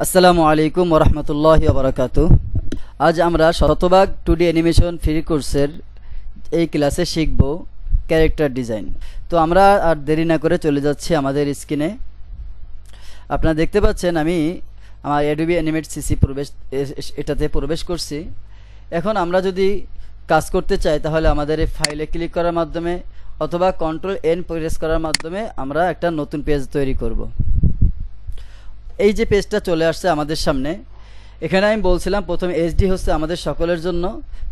আসসালামু আলাইকুম ওয়া রাহমাতুল্লাহি ওয়া বারাকাতুহু। আজ আমরা শতভাগ 2D অ্যানিমেশন ফ্রি কোর্সের এই ক্লাসে শিখব ক্যারেক্টার ডিজাইন। তো আমরা আর দেরি না করে চলে যাচ্ছি আমাদের স্ক্রিনে। আপনারা দেখতে পাচ্ছেন আমি আমার অ্যাডোবি অ্যানিমেট সিসি এটাতে প্রবেশ করছি। এখন আমরা যদি কাজ করতে চাই তাহলে আমাদের এই ফাইলে ক্লিক করার মাধ্যমে অথবা কন্ট্রোল এন প্রেস করার মাধ্যমে আমরা একটা নতুন পেজ তৈরি করব। এই যে পেজটা চলে আসছে আমাদের সামনে, এখানে আমি বলছিলাম প্রথম এইচডি হচ্ছে আমাদের সকলের জন্য,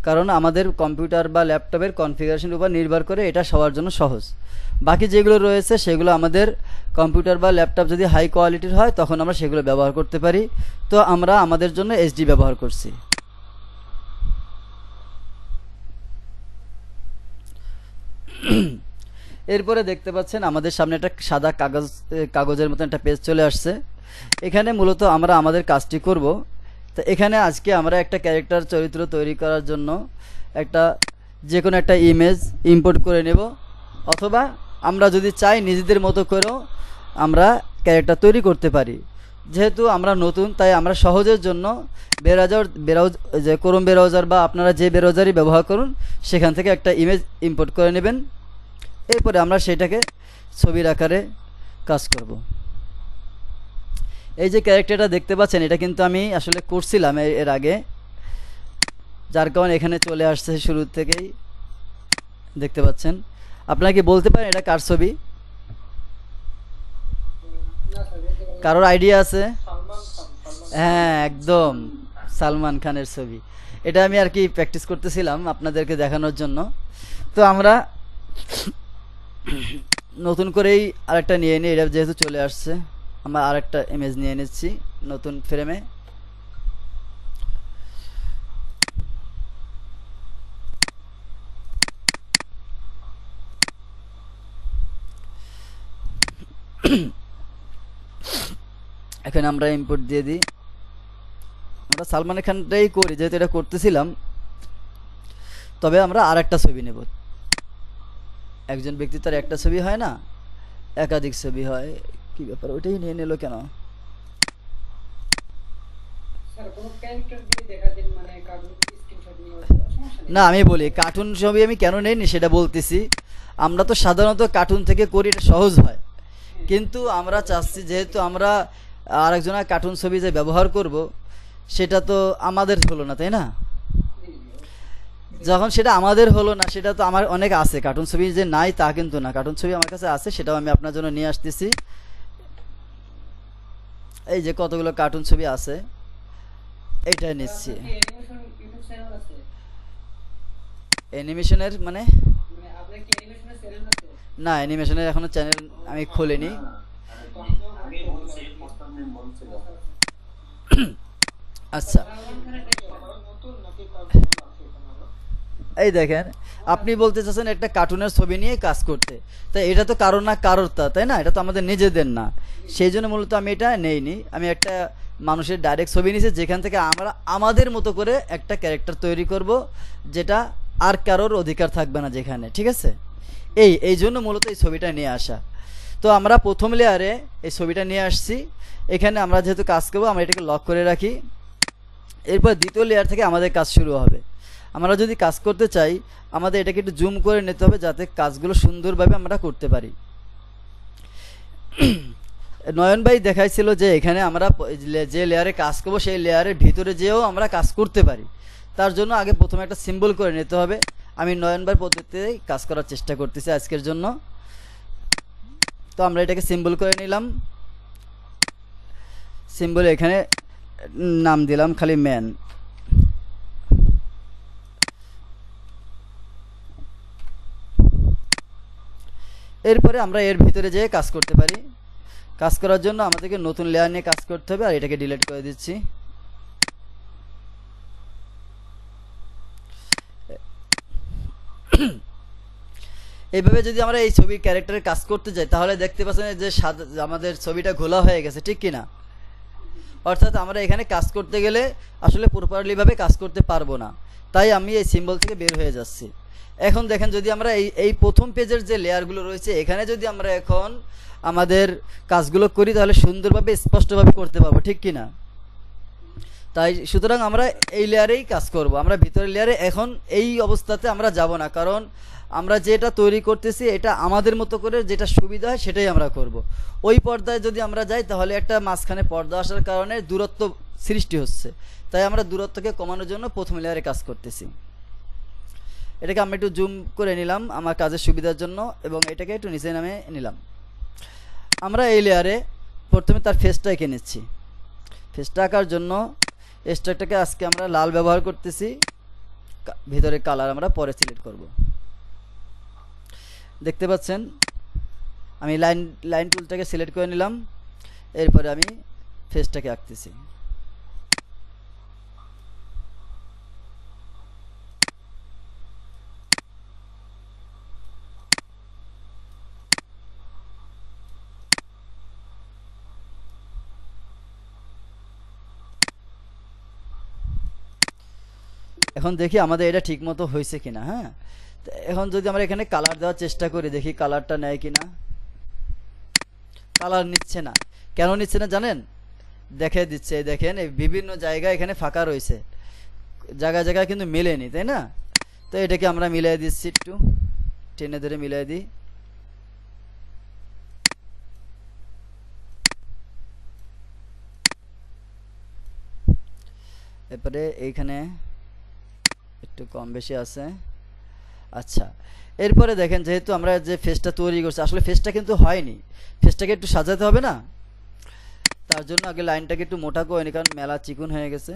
কারণ আমাদের কম্পিউটার বা ল্যাপটপের কনফিগারেশনের উপর নির্ভর করে এটা সবার জন্য সহজ। বাকি যেগুলো রয়েছে সেগুলো আমাদের কম্পিউটার বা ল্যাপটপ যদি হাই কোয়ালিটির হয় তখন আমরা সেগুলো ব্যবহার করতে পারি। তো আমরা আমাদের জন্য এইচডি ব্যবহার করছি। এরপরে দেখতে পাচ্ছেন আমাদের সামনে একটা সাদা কাগজের মতো একটা পেজ চলে আসছে। এখানে মূলত আমরা আমাদের কাজটি করব। তো এখানে আজকে আমরা একটা ক্যারেক্টার চরিত্র তৈরি করার জন্য যে কোনো একটা ইমেজ ইম্পোর্ট করে নেব, অথবা আমরা যদি চাই নিজেদের মতো করেও আমরা ক্যারেক্টার তৈরি করতে পারি। যেহেতু আমরা নতুন, তাই আমরা সহজের জন্য যে ক্রোম ব্রাউজার বা আপনারা যে ব্রাউজারই ব্যবহার করুন সেখান থেকে একটা ইমেজ ইম্পোর্ট করে নেবেন। এরপরে আমরা সেটাকে ছবির আকারে কাজ করব। এই যে ক্যারেক্টারটা দেখতে পাচ্ছেন এটা কিন্তু আমি আসলে করছিলাম এর আগে, যার কারণে এখানে চলে আসছে শুরু থেকেই দেখতে পাচ্ছেন। আপনারা কি বলতে পারেন এটা কার ছবি? কারোর আইডিয়া আছে? হ্যাঁ, একদম সালমান খানের ছবি। এটা আমি আর কি প্র্যাকটিস করতেছিলাম আপনাদেরকে দেখানোর জন্য। তো আমরা নতুন করেই আরেকটা নিয়ে নিই, এটা যেহেতু চলে আসছে আমরা আরেকটা ইমেজ নিয়ে নিচ্ছি নতুন ফ্রেমে। এখানে আমরা ইম্পোর্ট দিয়ে দিই। আমরা সালমান খানটাই করি যেহেতু এটা করতেছিলাম, তবে আমরা আরেকটা ছবি নেব। একজন ব্যক্তি তার একটা ছবি হয় না, একাধিক ছবি হয়। কি ব্যাপার, ওইটাই নিয়ে নিল কেন? না, আমি বলি কার্টুন ছবি আমি কেন নেইনি সেটা বলতেছি। আমরা তো সাধারণত কার্টুন থেকে করি, এটা সহজ হয়। কিন্তু আমরা চাচ্ছি যেহেতু আমরা আরেকজনের কার্টুন ছবি যে ব্যবহার করব সেটা তো আমাদের হলো না, তাই না? যখন সেটা আমাদের হলো না, সেটা তো আমার অনেক আছে কার্টুন ছবি, যে নাই তা কিন্তু না, কার্টুন ছবি আমার কাছে আছে, সেটাও আমি আপনার জন্য নিয়ে আসতেছি। এই যে কতগুলো কার্টুন ছবি আছে, এইটা নিচ্ছি। অ্যানিমেশনের মানে না, অ্যানিমেশনের এখনো চ্যানেল আমি খুলিনি। আচ্ছা, এই দেখেন আপনি বলতে চাচ্ছেন একটা কার্টুনের ছবি নিয়ে কাজ করতে, তাই এটা তো কারোর না কারোর তা, তাই না? এটা তো আমাদের নিজেদের না, সেই জন্য মূলত আমি এটা নেইনি। আমি একটা মানুষের ডাইরেক্ট ছবি নিয়েছি যেখান থেকে আমরা আমাদের মতো করে একটা ক্যারেক্টার তৈরি করব, যেটা আর কারোর অধিকার থাকবে না যেখানে, ঠিক আছে? এই জন্য মূলত এই ছবিটা নিয়ে আসা। তো আমরা প্রথম লেয়ারে এই ছবিটা নিয়ে আসছি। এখানে আমরা যেহেতু কাজ করবো আমরা এটাকে লক করে রাখি। এরপর দ্বিতীয় লেয়ার থেকে আমাদের কাজ শুরু হবে। আমরা যদি কাজ করতে চাই আমাদের এটাকে একটু জুম করে নিতে হবে যাতে কাজগুলো সুন্দরভাবে আমরা করতে পারি। নয়ন ভাই দেখাইছিল যে এখানে আমরা যে লেয়ারে কাজ করবো সেই লেয়ারের ভিতরে যেও আমরা কাজ করতে পারি। তার জন্য আগে প্রথমে একটা সিম্বল করে নিতে হবে। আমি নয়ন ভাই পদ্ধতিতেই কাজ করার চেষ্টা করতেছি আজকের জন্য। তো আমরা এটাকে সিম্বল করে নিলাম। সিম্বল এখানে নাম দিলাম খালি ম্যান। এরপরে আমরা এর ভিতরে যেয়ে কাজ করতে পারি। কাজ করার জন্য আমাদেরকে নতুন লেয়ার নিয়ে কাজ করতে হবে, আর এটাকে ডিলিট করে দিচ্ছি। এইভাবে যদি আমরা এই ছবির ক্যারেক্টারে কাজ করতে যাই তাহলে দেখতে পাচ্ছেন যে আমাদের ছবিটা ঘোলা হয়ে গেছে, ঠিক কিনা? অর্থাৎ আমরা এখানে কাজ করতে গেলে আসলে প্রপারলিভাবে কাজ করতে পারবো না, তাই আমি এই সিম্বল থেকে বের হয়ে যাচ্ছি। এখন দেখেন যদি আমরা এই প্রথম পেজের যে লেয়ারগুলো রয়েছে এখানে যদি আমরা এখন আমাদের কাজগুলো করি তাহলে সুন্দরভাবে স্পষ্টভাবে করতে পারবো, ঠিক কিনা? তাই সুতরাং আমরা এই লেয়ারেই কাজ করব, আমরা ভিতরের লেয়ারে এখন এই অবস্থাতে আমরা যাব না, কারণ আমরা যেটা তৈরি করতেছি এটা আমাদের মতো করে যেটা সুবিধা হয় সেটাই আমরা করব। ওই পর্দায় যদি আমরা যাই তাহলে একটা মাঝখানে পর্দা আসার কারণে দূরত্ব সৃষ্টি হচ্ছে, তাই আমরা দূরত্বকে কমানোর জন্য প্রথম লেয়ারে কাজ করতেছি। এটাকে আমি একটু জুম করে নিলাম আমার কাজের সুবিধার জন্য এবং এটাকে একটু নিচে নামে নিলাম। আমরা এই লেয়ারে প্রথমে তার ফেসটা এঁকে নিচ্ছি। ফেসটা আঁকার জন্য স্ট্রাকটাকে আজকে আমরা লাল ব্যবহার করতেছি, ভিতরে কালার আমরা পরে সিলেক্ট করব। দেখতে পাচ্ছেন আমি লাইন টুলটাকে সিলেক্ট করে নিলাম, এরপরে আমি ফেসটাকে আঁকতেছি। এখন দেখি আমাদের এটা ঠিক মতো হয়েছে কিনা। হ্যাঁ, এখন যদি আমরা এখানে কালার দেওয়ার চেষ্টা করি, দেখি কালারটা নেয় কিনা। কালার নিচ্ছে না, কেন নিচ্ছে না জানেন? দেখে দিচ্ছে, দেখেন এই বিভিন্ন জায়গায় এখানে ফাঁকা রয়েছে, জায়গায় জায়গায় কিন্তু মেলেনি, তাই না? তো এটাকে আমরা মিলাই দিচ্ছি, একটু টেনে ধরে মিলাই দিই। এরপরে এইখানে একটু কম বেশি আছে। আচ্ছা, এরপরে দেখেন যেহেতু আমরা যে ফেসটা তৈরি করছি, আসলে ফেসটা কিন্তু হয়নি, ফেসটাকে একটু সাজাতে হবে না? তার জন্য আগে লাইনটাকে একটু মোটা করে নি, কারণ মেলা চিকুন হয়ে গেছে,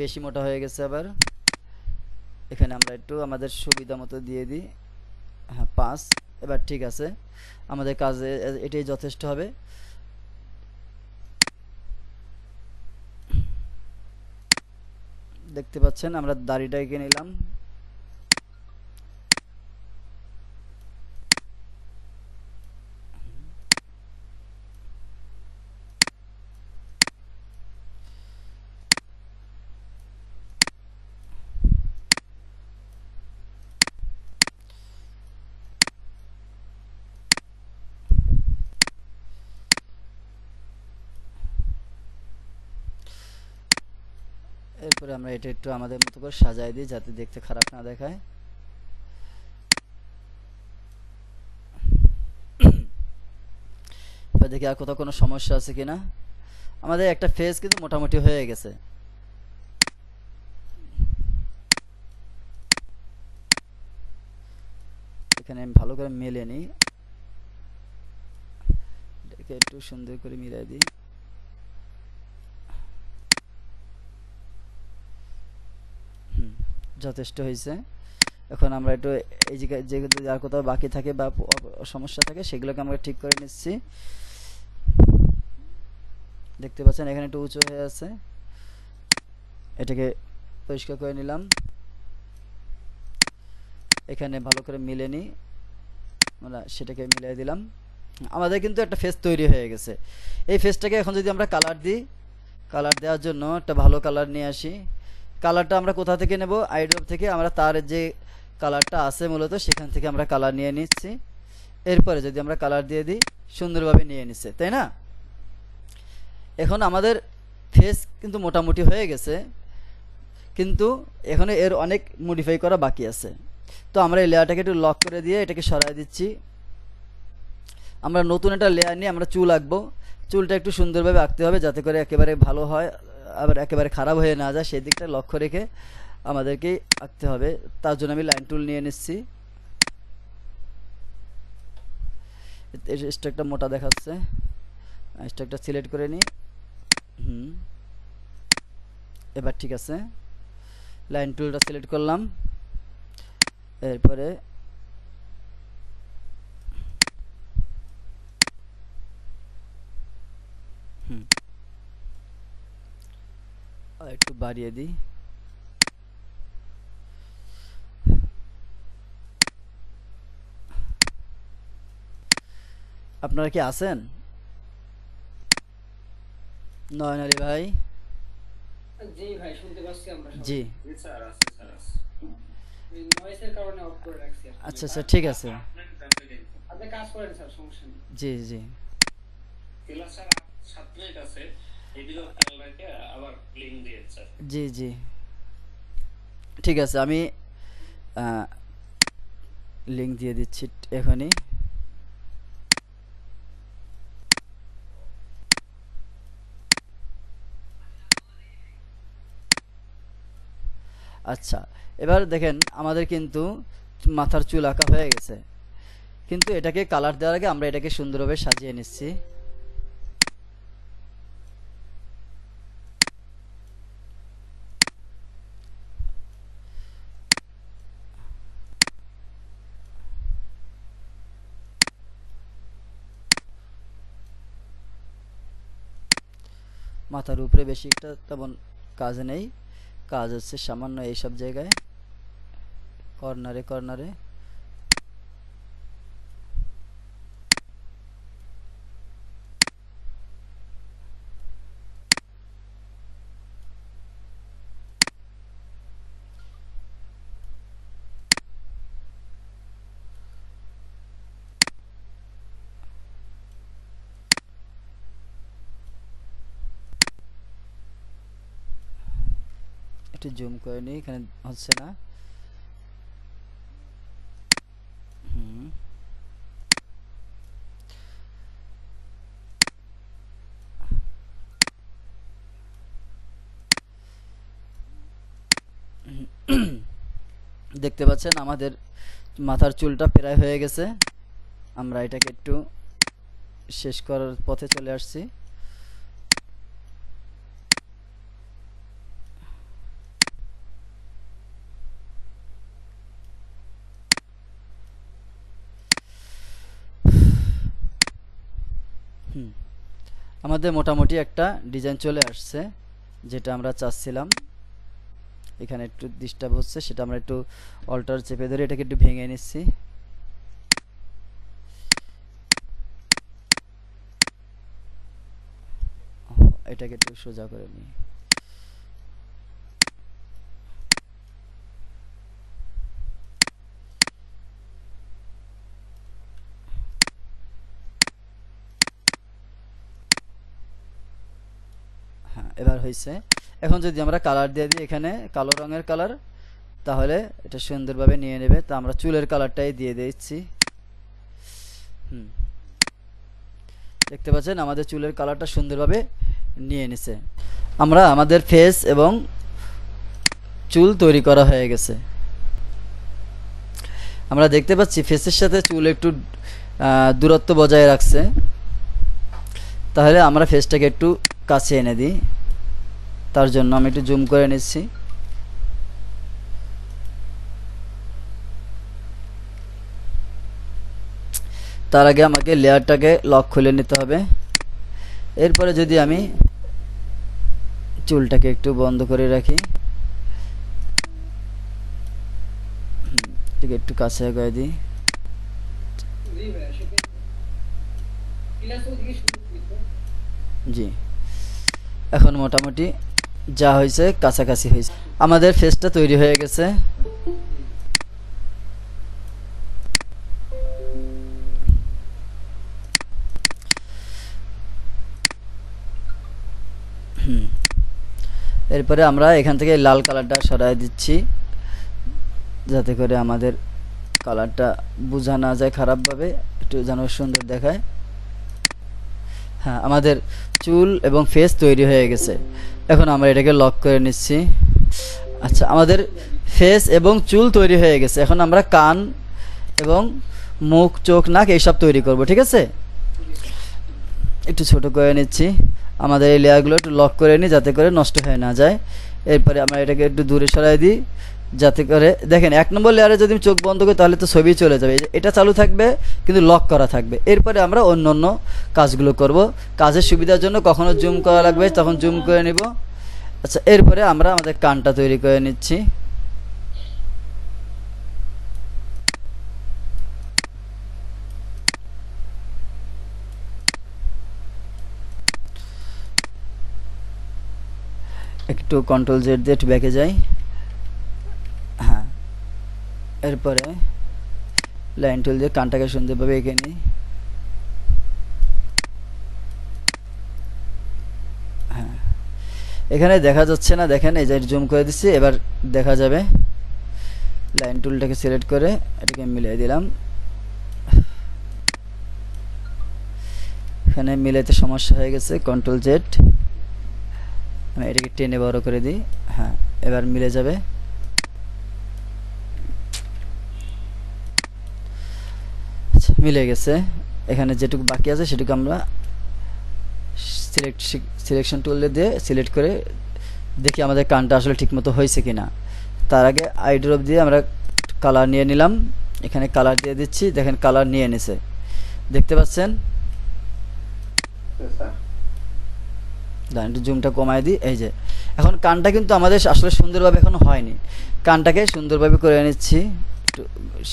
বেশি মোটা হয়ে গেছে। আবার এখানে আমরা একটু আমাদের সুবিধা মতো দিয়ে দিই, হ্যাঁ 5। এবার ঠিক আছে, আমাদের কাজে এটাই যথেষ্ট হবে। দেখতে পাচ্ছেন আমরা দাড়িটা এঁকে নিলাম। এরপরে আমরা এটা একটু আমাদের মতো করে সাজাই দিই যাতে দেখতে খারাপ না দেখায়। এবার দেখি আর কোথাও কোনো সমস্যা আছে কিনা। আমাদের একটা ফেস কিন্তু মোটামুটি হয়ে গেছে। এখানে আমি ভালো করে মেলে নিই, এটাকে একটু সুন্দর করে মিলাই দিই। যথেষ্ট হয়েছে। এখন আমরা একটু এই জায়গায় যেগুলো আর কোথাও বাকি থাকে বা সমস্যা থাকে সেগুলোকে আমরা ঠিক করে নিচ্ছি। দেখতে পাচ্ছেন এখানে একটু উঁচু হয়ে আছে, এটাকে পরিষ্কার করে নিলাম। এখানে ভালো করে মিলে নিই, আমরা সেটাকে মিলিয়ে দিলাম। আমাদের কিন্তু একটা ফেস তৈরি হয়ে গেছে। এই ফেসটাকে এখন যদি আমরা কালার দিই, কালার দেওয়ার জন্য একটা ভালো কালার নিয়ে আসি। কালারটা আমরা কোথা থেকে নেব? আইড্রপ থেকে। আমরা তার যে কালারটা আছে মূলত সেখান থেকে আমরা কালার নিয়ে নিচ্ছি। এরপরে যদি আমরা কালার দিয়ে দিই, সুন্দরভাবে নিয়ে নিচ্ছে, তাই না? এখন আমাদের ফেস কিন্তু মোটামুটি হয়ে গেছে, কিন্তু এখানে এর অনেক মডিফাই করা বাকি আছে। তো আমরা এই লেয়ারটাকে একটু লক করে দিয়ে এটাকে সরাই দিচ্ছি। আমরা নতুন একটা লেয়ার নিয়ে আমরা চুল আঁকবো। চুলটা একটু সুন্দরভাবে আঁকতে হবে যাতে করে একেবারে ভালো হয়, আবার একেবারে খারাপ হয়ে না যায়, সেই দিকটা লক্ষ্য রেখে আমাদেরকে আঁকতে হবে। তার জন্য আমি লাইন টুল নিয়ে নিচ্ছি। স্ট্রোকটা মোটা দেখাচ্ছে, স্ট্রোকটা সিলেক্ট করে নিই। এবার ঠিক আছে, লাইন টুলটা সিলেক্ট করলাম। এরপরে একটু বাড়িয়ে দিই। আপনারা কি আছেন? নয়ন আলী ভাই? জি ভাই, শুনতে পাচ্ছি আমরা সবাই। জি জি স্যার, আছে স্যার, আছে। নয়েসের কারণে অফ করে রাখছি। আচ্ছা আচ্ছা, ঠিক আছে। আপনি কাজ করেন স্যার, সমস্যা নেই। জি জি। ক্লাস স্যার 7 মিনিট আছে। এদিকেও খেয়াল রাখে আবার লিঙ্ক দিয়েছে। জি জি ঠিক আছে, আমি লিংক দিয়ে দিচ্ছি এখনই। আচ্ছা, এবার দেখেন আমাদের কিন্তু মাথার চুল আঁকা হয়ে গেছে, কিন্তু এটাকে কালার দেওয়ার আগে আমরা এটাকে সুন্দরভাবে সাজিয়ে নিচ্ছি। মাথার উপরে বেশি একটা তেমন কাজ নেই, কাজ হচ্ছে সামান্য এইসব জায়গায় কর্নারে কর্নারে। একটু জুম করে নিই, এখানে হচ্ছে না। হুম দেখতে পাচ্ছেন আমাদের মাথার চুলটা প্রায় হয়ে গেছে। আমরা এটাকে একটু শেষ করার পথে চলে আসছি। হুম আমাদের মোটামুটি একটা ডিজাইন চলে আসছে, যেটা আমরা চাচ্ছিলাম। এখানে একটু ডিস্টার্ব হচ্ছে, সেটা আমরা একটু অল্টার চেপে ধরে এটাকে একটু ভেঙে নিচ্ছি। এটাকে একটু সোজা করে নিই। হ্যাঁ, এবার হয়েছে। এখন যদি আমরা কালার দিয়ে দিই, এখানে কালো রঙের কালার, তাহলে এটা সুন্দরভাবে নিয়ে নেবে। তো আমরা চুলের কালারটাই দিয়ে দিচ্ছি। দেখতে পাচ্ছেন আমাদের চুলের কালারটা সুন্দরভাবে নিয়ে নিছে। আমরা আমাদের ফেস এবং চুল তৈরি করা হয়ে গেছে। আমরা দেখতে পাচ্ছি ফেসের সাথে চুল একটু দূরত্ব বজায় রাখছে। তাহলে আমরা ফেসটাকে একটু কাছে এনে দিই, তার জন্য আমি একটু জুম করে নিচ্ছি। তার আগে আমাকে লেয়ারটাকে লক খুলে নিতে হবে। এরপরে যদি আমি চুলটাকে একটু বন্ধ করে রাখি, এটাকে একটু কাছে আগায় দিই। জি ভাই সেটা ক্লাস ওদিকে শুরু করতে। জি, এখন মোটামুটি যা হয়েছে কাছাকাছি হয়েছে। আমাদের ফেসটা তৈরি হয়ে গেছে। এরপরে আমরা এখান থেকে লাল কালারটা সরাই দিচ্ছি, যাতে করে আমাদের কালারটা বোঝা না যায় খারাপভাবে, একটু যেন সুন্দর দেখায়। হ্যাঁ, আমাদের চুল এবং ফেস তৈরি হয়ে গেছে। এখন আমরা এটাকে লক করে নিচ্ছি। আচ্ছা, আমাদের ফেস এবং চুল তৈরি হয়ে গেছে। এখন আমরা কান এবং মুখ, চোখ, নাক এইসব তৈরি করব। ঠিক আছে, একটু ছোট করে নিচ্ছি। আমাদের এই লেয়ারগুলো একটু লক করে নিই, যাতে করে নষ্ট হয়ে না যায়। এরপরে আমরা এটাকে একটু দূরে সরাই দিই, যাতে করে দেখেন 1 নম্বর লেয়ারে যদি আমি চোখ বন্ধ করি তাহলে তো ছবি চলে যাবে। এটা চালু থাকবে কিন্তু লক করা থাকবে। এরপরে আমরা অন্য অন্য কাজগুলো করব। কাজের সুবিধার জন্য কখনো জুম করা লাগবে তখন জুম করে নিব। আচ্ছা, এরপরে আমরা আমাদের কানটা তৈরি করে নিচ্ছি। একটু কন্ট্রোল জেড দিয়ে একটু ব্যাকে যাই। হ্যাঁ, এরপরে লাইন টুল দিয়ে কানটাকে সুন্দরভাবে এঁকে নিই। হ্যাঁ, এখানে দেখা যাচ্ছে না, দেখেন এই যে জুম করে দিচ্ছি, এবার দেখা যাবে। লাইন টুলটাকে সিলেক্ট করে এটাকে মিলিয়ে দিলাম। এখানে মিলাইতে সমস্যা হয়ে গেছে, কন্ট্রোল জেড, আমি এটাকে টেনে বড় করে দিই। হ্যাঁ, এবার মিলে যাবে। আচ্ছা, মিলে গেছে। এখানে যেটুকু বাকি আছে সেটুকু আমরা সিলেকশন টুল দিয়ে সিলেক্ট করে দেখি আমাদের কানটা আসলে ঠিকমতো হয়েছে কিনা। তার আগে আই ড্রপ দিয়ে আমরা কালার নিয়ে নিলাম, এখানে কালার দিয়ে দিচ্ছি, দেখেন কালার নিয়ে নিছে, দেখতে পাচ্ছেন। একটু জুমটা কমায় দিই। এই যে এখন কানটা কিন্তু আমাদের আসলে সুন্দরভাবে এখনো হয়নি, কানটাকে সুন্দরভাবে করে নিচ্ছি একটু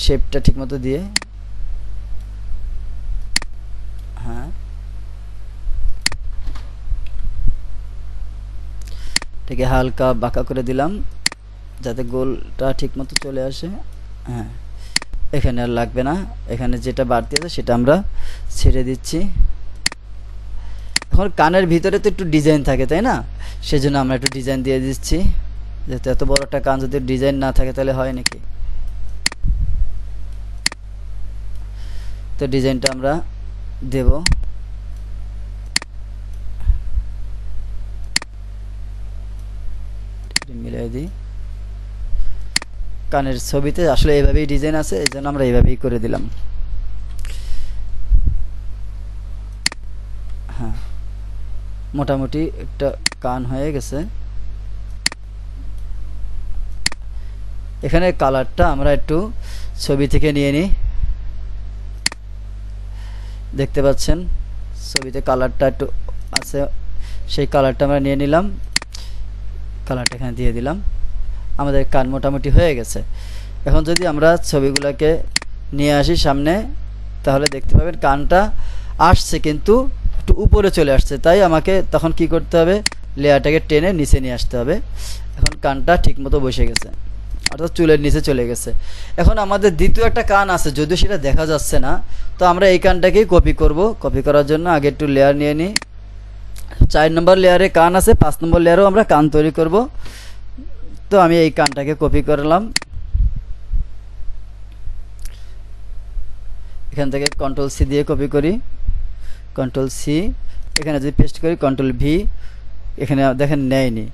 শেপটা ঠিকমতো দিয়ে। হ্যাঁ, এটাকে হালকা বাঁকা করে দিলাম যাতে গোলটা ঠিকমতো চলে আসে। হ্যাঁ, এখানে আর লাগবে না, এখানে যেটা বাড়তি আছে সেটা আমরা ছেড়ে দিচ্ছি। এখন কানের ভিতরে তো একটু ডিজাইন থাকে, তাই না? সেজন্য আমরা একটু ডিজাইন দিয়ে দিচ্ছি, যেহেতু এত বড় একটা কান যদি ডিজাইন না থাকে তাহলে হয় নাকি। তো ডিজাইনটা আমরা দেব। মিলিয়ে দিই। কানের ছবিতে আসলে এইভাবেই ডিজাইন আছে, এই জন্য আমরা এইভাবেই করে দিলাম। হ্যাঁ, মোটামুটি একটা কান হয়ে গেছে। এখানে কালারটা আমরা একটু ছবি থেকে নিয়ে নিই, দেখতে পাচ্ছেন ছবিতে কালারটা একটু আছে, সেই কালারটা আমরা নিয়ে নিলাম, কালারটা এখানে দিয়ে দিলাম। আমাদের কান মোটামুটি হয়ে গেছে। এখন যদি আমরা ছবিগুলোকে নিয়ে আসি সামনে, তাহলে দেখতে পাবেন কানটা আসছে কিন্তু একটু উপরে চলে আসছে, তাই আমাকে তখন কি করতে হবে, লেয়ারটাকে টেনে নিচে নিয়ে আসতে হবে। এখন কানটা ঠিকমতো বসে গেছে, অর্থাৎ চুলের নিচে চলে গেছে। এখন আমাদের দ্বিতীয় একটা কান আছে, যদিও সেটা দেখা যাচ্ছে না, তো আমরা এই কানটাকেই কপি করব। কপি করার জন্য আগে একটু লেয়ার নিয়ে নিই। 4 নম্বর লেয়ারে কান আছে, 5 নম্বর লেয়ারেও আমরা কান তৈরি করব। তো আমি এই কানটাকে কপি করলাম, এখান থেকে কন্ট্রোল সি দিয়ে কপি করি, কন্ট্রোল সি, এখানে যদি পেস্ট করি কন্ট্রোল ভি, এখানে দেখেন নেয়নি,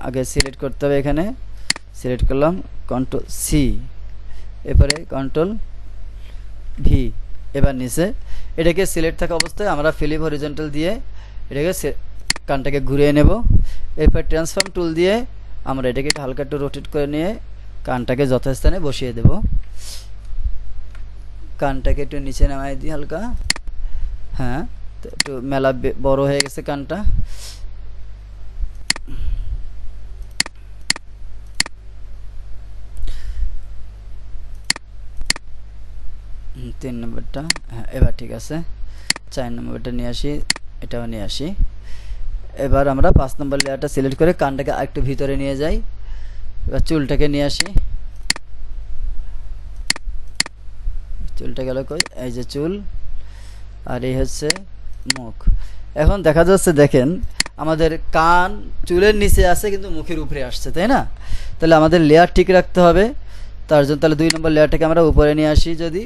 আগে সিলেক্ট করতে হবে, এখানে সিলেক্ট করলাম, কন্ট্রোল সি, এরপরে কন্ট্রোল ভি, এবার নিচে এটাকে সিলেক্ট থাকা অবস্থায় আমরা ফ্লিপ হরিজন্টাল দিয়ে এটাকে কানটাকে ঘুরিয়ে নেব। এরপর ট্রান্সফর্ম টুল দিয়ে আমরা এটাকে হালকা একটু রোটেট করে নিয়ে কানটাকে যথাস্থানে বসিয়ে দেব। কানটাকে একটু নিচে নামাই দিই হালকা। হ্যাঁ, তো একটু মেলা বড় হয়ে গেছে কানটা। তিন নম্বরটা, হ্যাঁ এবার ঠিক আছে। 4 নম্বরটা নিয়ে আসি, এটাও নিয়ে আসি। এবার আমরা 5 নম্বর লেয়ারটা সিলেক্ট করে কানটাকে আরেকটু ভিতরে নিয়ে যাই। এবার চুলটাকে নিয়ে আসি, চুলটা গেল কই, এই যে চুল, আর এই হচ্ছে মুখ। এখন দেখা যাচ্ছে, দেখেন আমাদের কান চুলের নিচে আছে কিন্তু মুখের উপরে আসছে, তাই না? তাহলে আমাদের লেয়ার ঠিক রাখতে হবে। তার জন্য তাহলে 2 নম্বর লেয়ারটাকে আমরা উপরে নিয়ে আসি যদি,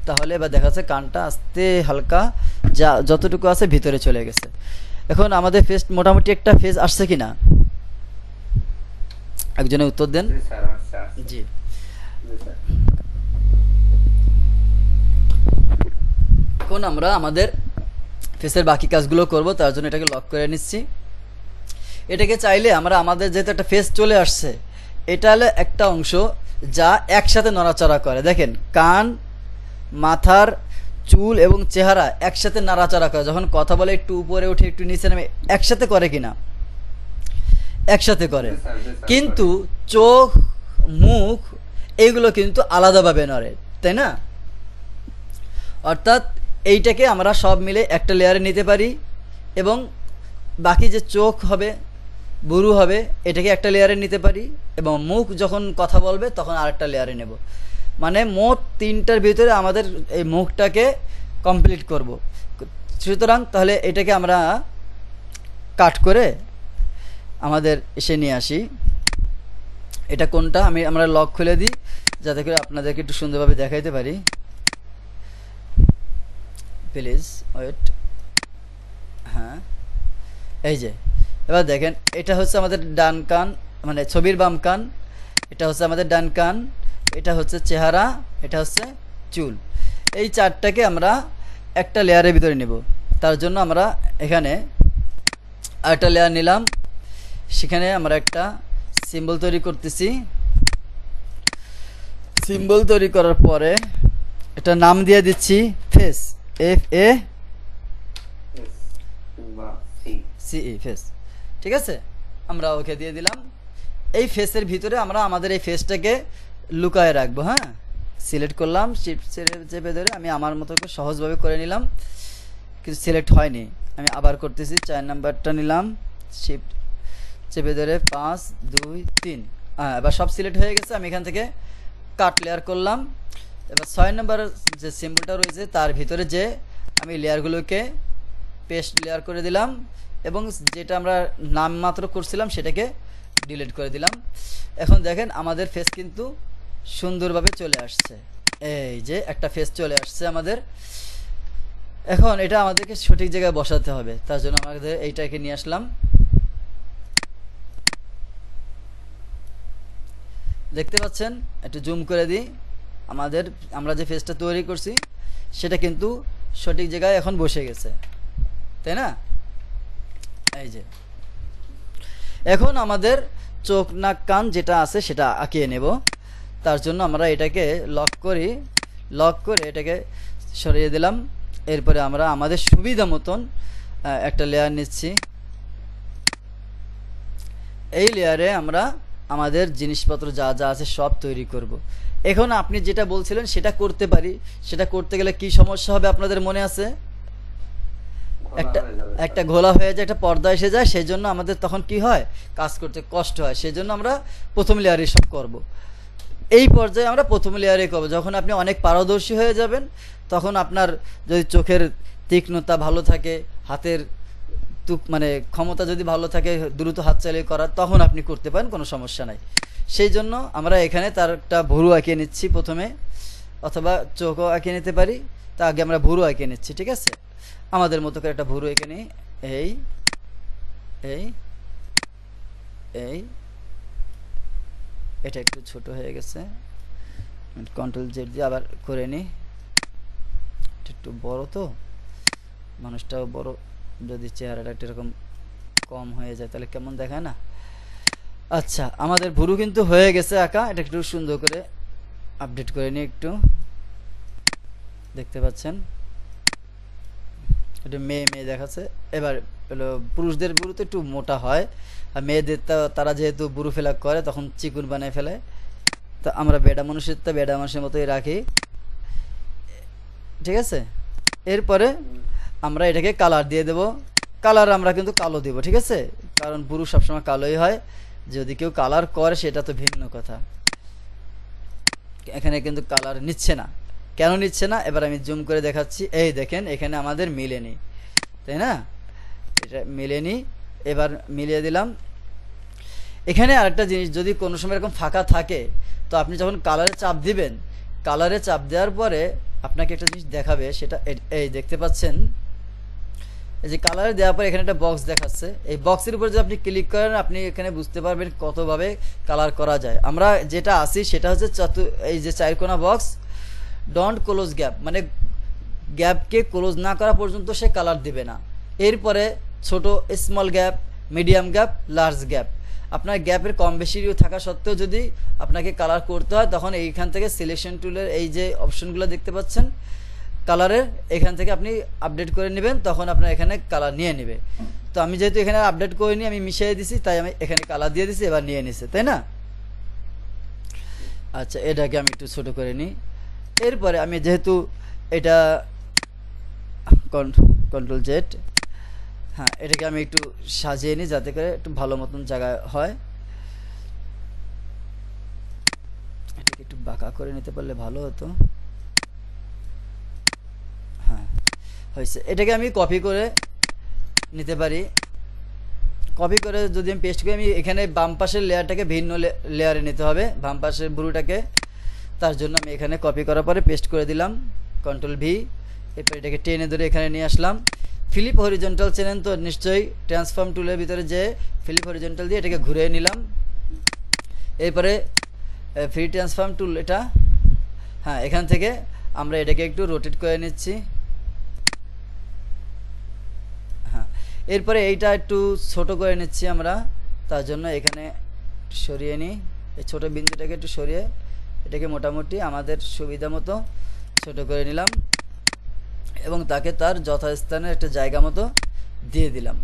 তাহলে এবার দেখা যাচ্ছে কানটা আস্তে হালকা যা যতটুকু আছে ভিতরে চলে গেছে। এখন আমাদের ফেস মোটামুটি একটা ফেস আসছে কিনা একজনে উত্তর দেন। জি, এখন আমরা আমাদের ফেসের বাকি কাজগুলো করব, তার জন্য এটাকে লক করে নিচ্ছি। এটাকে চাইলে আমরা আমাদের যেহেতু একটা ফেস চলে আসছে, এটা হলো একটা অংশ যা একসাথে নড়াচড়া করে। দেখেন কান, মাথার চুল এবং চেহারা একসাথে নাড়াচাড়া করে, যখন কথা বলে একটু উপরে উঠে একটু নিচে নামে, একসাথে করে কিনা? একসাথে করে। কিন্তু চোখ, মুখ এইগুলো কিন্তু আলাদাভাবে নড়ে, তাই না? অর্থাৎ এইটাকে আমরা সব মিলে একটা লেয়ারে নিতে পারি, এবং বাকি যে চোখ হবে, বুরু হবে, এটাকে একটা লেয়ারে নিতে পারি, এবং মুখ যখন কথা বলবে তখন আরেকটা লেয়ারে নেব। মানে মোট 3টার ভিতরে আমাদের এই মুখটাকে কমপ্লিট করব। সুতরাং তাহলে এটাকে আমরা কাট করে আমাদের এসে নিয়ে আসি। এটা কোনটা আমরা লক খুলে দিই যাতে করে আপনাদেরকে একটু সুন্দরভাবে দেখাইতে পারি। Please wait. হ্যাঁ, এই যে এবার দেখেন, এটা হচ্ছে আমাদের ডান কান, মানে ছবির বাম কান, এটা হচ্ছে আমাদের ডান কান, এটা হচ্ছে চেহারা, এটা হচ্ছে চুল। এই চারটাকে আমরা একটা লেয়ারের ভিতরে নেব। তার জন্য আমরা এখানে আরেকটা লেয়ার নিলাম, সেখানে আমরা একটা সিম্বল তৈরি করতেছি। সিম্বল তৈরি করার পরে এটা নাম দিয়ে দিচ্ছি ফেস, FACE, ফেস। ঠিক আছে, আমরা ওকে দিয়ে দিলাম। এই ফেসের ভিতরে আমরা আমাদের এই ফেসটাকে লুকায় রাখবো। হ্যাঁ, সিলেক্ট করলাম, শিফট চেপে ধরে আমি আমার মতো করে সহজভাবে করে নিলাম, কিন্তু সিলেক্ট হয়নি। আমি আবার করতেছি, 4 নাম্বারটা নিলাম, শিফট চেপে ধরে 5 2 3। হ্যাঁ, এবার সব সিলেক্ট হয়ে গেছে। আমি এখান থেকে কাট লেয়ার করলাম। এবার 6 নাম্বার যে সিম্বলটা রয়েছে তার ভিতরে যে আমি লেয়ারগুলোকে পেস্ট লেয়ার করে দিলাম, এবং যেটা আমরা নাম মাত্র করছিলাম সেটাকে ডিলিট করে দিলাম। এখন দেখেন আমাদের ফেস কিন্তু সুন্দরভাবে চলে আসছে। এই যে একটা ফেস চলে আসছে আমাদের। এখন এটা আমাদেরকে সঠিক জায়গায় বসাতে হবে, তার জন্য আমাদের এইটাকে নিয়ে আসলাম। দেখতে পাচ্ছেন, একটু জুম করে দিই। আমরা যে ফেসটা তৈরি করছি সেটা কিন্তু সঠিক জায়গায় এখন বসে গেছে, তাই না? এই যে এখন আমাদের চোখ নাক কান যেটা আছে সেটা আঁকিয়ে নেব। তার জন্য আমরা এটাকে লক করে এটাকে সরিয়ে দিলাম। এরপরে আমরা আমাদের সুবিধা মতন একটা লেয়ার নিচ্ছি। এই লেয়ারে আমরা আমাদের জিনিসপত্র যা যা আছে সব তৈরি করব। এখন আপনি যেটা বলছিলেন সেটা করতে পারি, সেটা করতে গেলে কি সমস্যা হবে আপনাদের মনে আছে? একটা ঘোলা হয়ে যায়, একটা পর্দা এসে যায়, সেই জন্য আমাদের তখন কি হয়, কাজ করতে কষ্ট হয়। সেই জন্য আমরা প্রথম লেয়ারে সব করব। এই পর্যায়ে আমরা প্রথম লেয়ারে করব। যখন আপনি অনেক পারদর্শী হয়ে যাবেন, তখন আপনার যদি চোখের তীক্ষ্ণতা ভালো থাকে, হাতের মানে ক্ষমতা যদি ভালো থাকে, দ্রুত হাত চালিয়ে করার, তখন আপনি করতে পারেন, কোনো সমস্যা নাই। সেই জন্য আমরা এখানে তার একটা ভুরু আঁকিয়ে নিচ্ছি প্রথমে, অথবা চোখও আঁকিয়ে নিতে পারি। তা আগে আমরা ভুরু আঁকিয়ে নিচ্ছি। ঠিক আছে, আমাদের মতো করে একটা ভুরু এঁকে নিই। এই এই এই এটা একটু ছোট হয়ে গেছে, কন্ট্রোল Z দিয়ে আবার করে নিই। একটু বড় তো, মানুষটাও বড়, যদি চেহারাটা একটু এরকম কম হয়ে যায় তাহলে কেমন দেখায় না? আচ্ছা, আমাদের ভুরু কিন্তু হয়ে গেছে আঁকা। এটা একটু সুন্দর করে আপডেট করে নিই। একটু দেখতে পাচ্ছেন একটু মেয়ে দেখাচ্ছে। এবার হলো পুরুষদের ভুরু তো একটু মোটা হয়, আর মেয়েদের তারা যেহেতু ভুরু ফেলা করে তখন চিকুন বানিয়ে ফেলে। তো আমরা বেডা মানুষের মতোই রাখি। ঠিক আছে, এরপরে আমরা এটাকে কালার দিয়ে দেব। কালার আমরা কিন্তু কালো দেব। ঠিক আছে, কারণ ভুরু সবসময় কালোই হয়। যদি কেউ কালার করে সেটা তো ভিন্ন কথা। এখানে কিন্তু কালার নিচ্ছে না। কেন নিচ্ছে না এবার আমি জুম করে দেখাচ্ছি। এই দেখেন, এখানে আমাদের মিলেনি, তাই না? এটা মিলেনি। এবার মিলিয়ে দিলাম। এখানে আরেকটা জিনিস, যদি কোনো সময় এরকম ফাঁকা থাকে, তো আপনি যখন কালারে চাপ দিবেন, কালারে চাপ দেওয়ার পরে আপনাকে একটা জিনিস দেখাবে, সেটা এই দেখতে পাচ্ছেন। এই যে কালারে দেওয়ার পরে এখানে একটা বক্স দেখাচ্ছে। এই বক্সের উপর যদি আপনি ক্লিক করেন, আপনি এখানে বুঝতে পারবেন কতভাবে কালার করা যায়। আমরা যেটা আসি সেটা হচ্ছে এই যে চারকোনা বক্স, ডোন্ট ক্লোজ গ্যাপ, মানে গ্যাপকে ক্লোজ না করা পর্যন্ত সে কালার দিবে না। এরপরে ছোট small gap, medium gap, large gap. আপনার গ্যাপের কম বেশি থাকা সত্ত্বেও যদি আপনাকে কালার করতে হয়, তখন এইখান থেকে সিলেকশন টুলের এই যে অপশনগুলো দেখতে পাচ্ছেন কালারের, এখান থেকে আপনি আপডেট করে নেবেন, তখন আপনার এখানে কালার নিয়ে নেবে। তো আমি যেহেতু এখানে আপডেট করিনি, আমি মিশিয়ে দিছি, তাই আমি এখানে কালার দিয়ে দিছি, এবার নিয়ে নিছে, তাই না? আচ্ছা, এটাকে আমি একটু ছোট করে নিই। এরপরে আমি যেহেতু এটা কন্ট্রোল Z, হ্যাঁ, এটাকে আমি একটু সাজিয়ে নিই যাতে করে একটু ভালো মতন জায়গায় হয়। এটাকে একটু বাঁকা করে নিতে পারলে ভালো হতো। হ্যাঁ, হয়েছে। এটাকে আমি কপি করে নিতে পারি। কপি করে যদি আমি পেস্ট করি, আমি এখানে বাম পাশের লেয়ারটাকে ভিন্ন লেয়ারে নিতে হবে, বাম পাশের ব্লুটাকে। তার জন্য আমি এখানে কপি করার পরে পেস্ট করে দিলাম, কন্ট্রোল ভি। এরপর এটাকে টেনে ধরে এখানে নিয়ে আসলাম। ফ্লিপ হরিজন্টাল চেনেন তো নিশ্চয়ই, ট্রান্সফর্ম টুলের ভিতরে যে ফ্লিপ হরিজন্টাল দিয়ে এটাকে ঘুরিয়ে নিলাম। এরপরে ফ্রি ট্রান্সফর্ম টুল এটা, হ্যাঁ, এখান থেকে আমরা এটাকে একটু রোটেট করে নিচ্ছি। হ্যাঁ, এরপরে এইটা একটু ছোট করে নিচ্ছি আমরা, তার জন্য এখানে সরিয়ে নিই, এই ছোটো বিন্দুটাকে একটু সরিয়ে এটাকে মোটামুটি আমাদের সুবিধা মতো ছোট করে নিলাম এবং তাকে তার যথাস্থানে একটা জায়গা মতো দিয়ে দিলাম।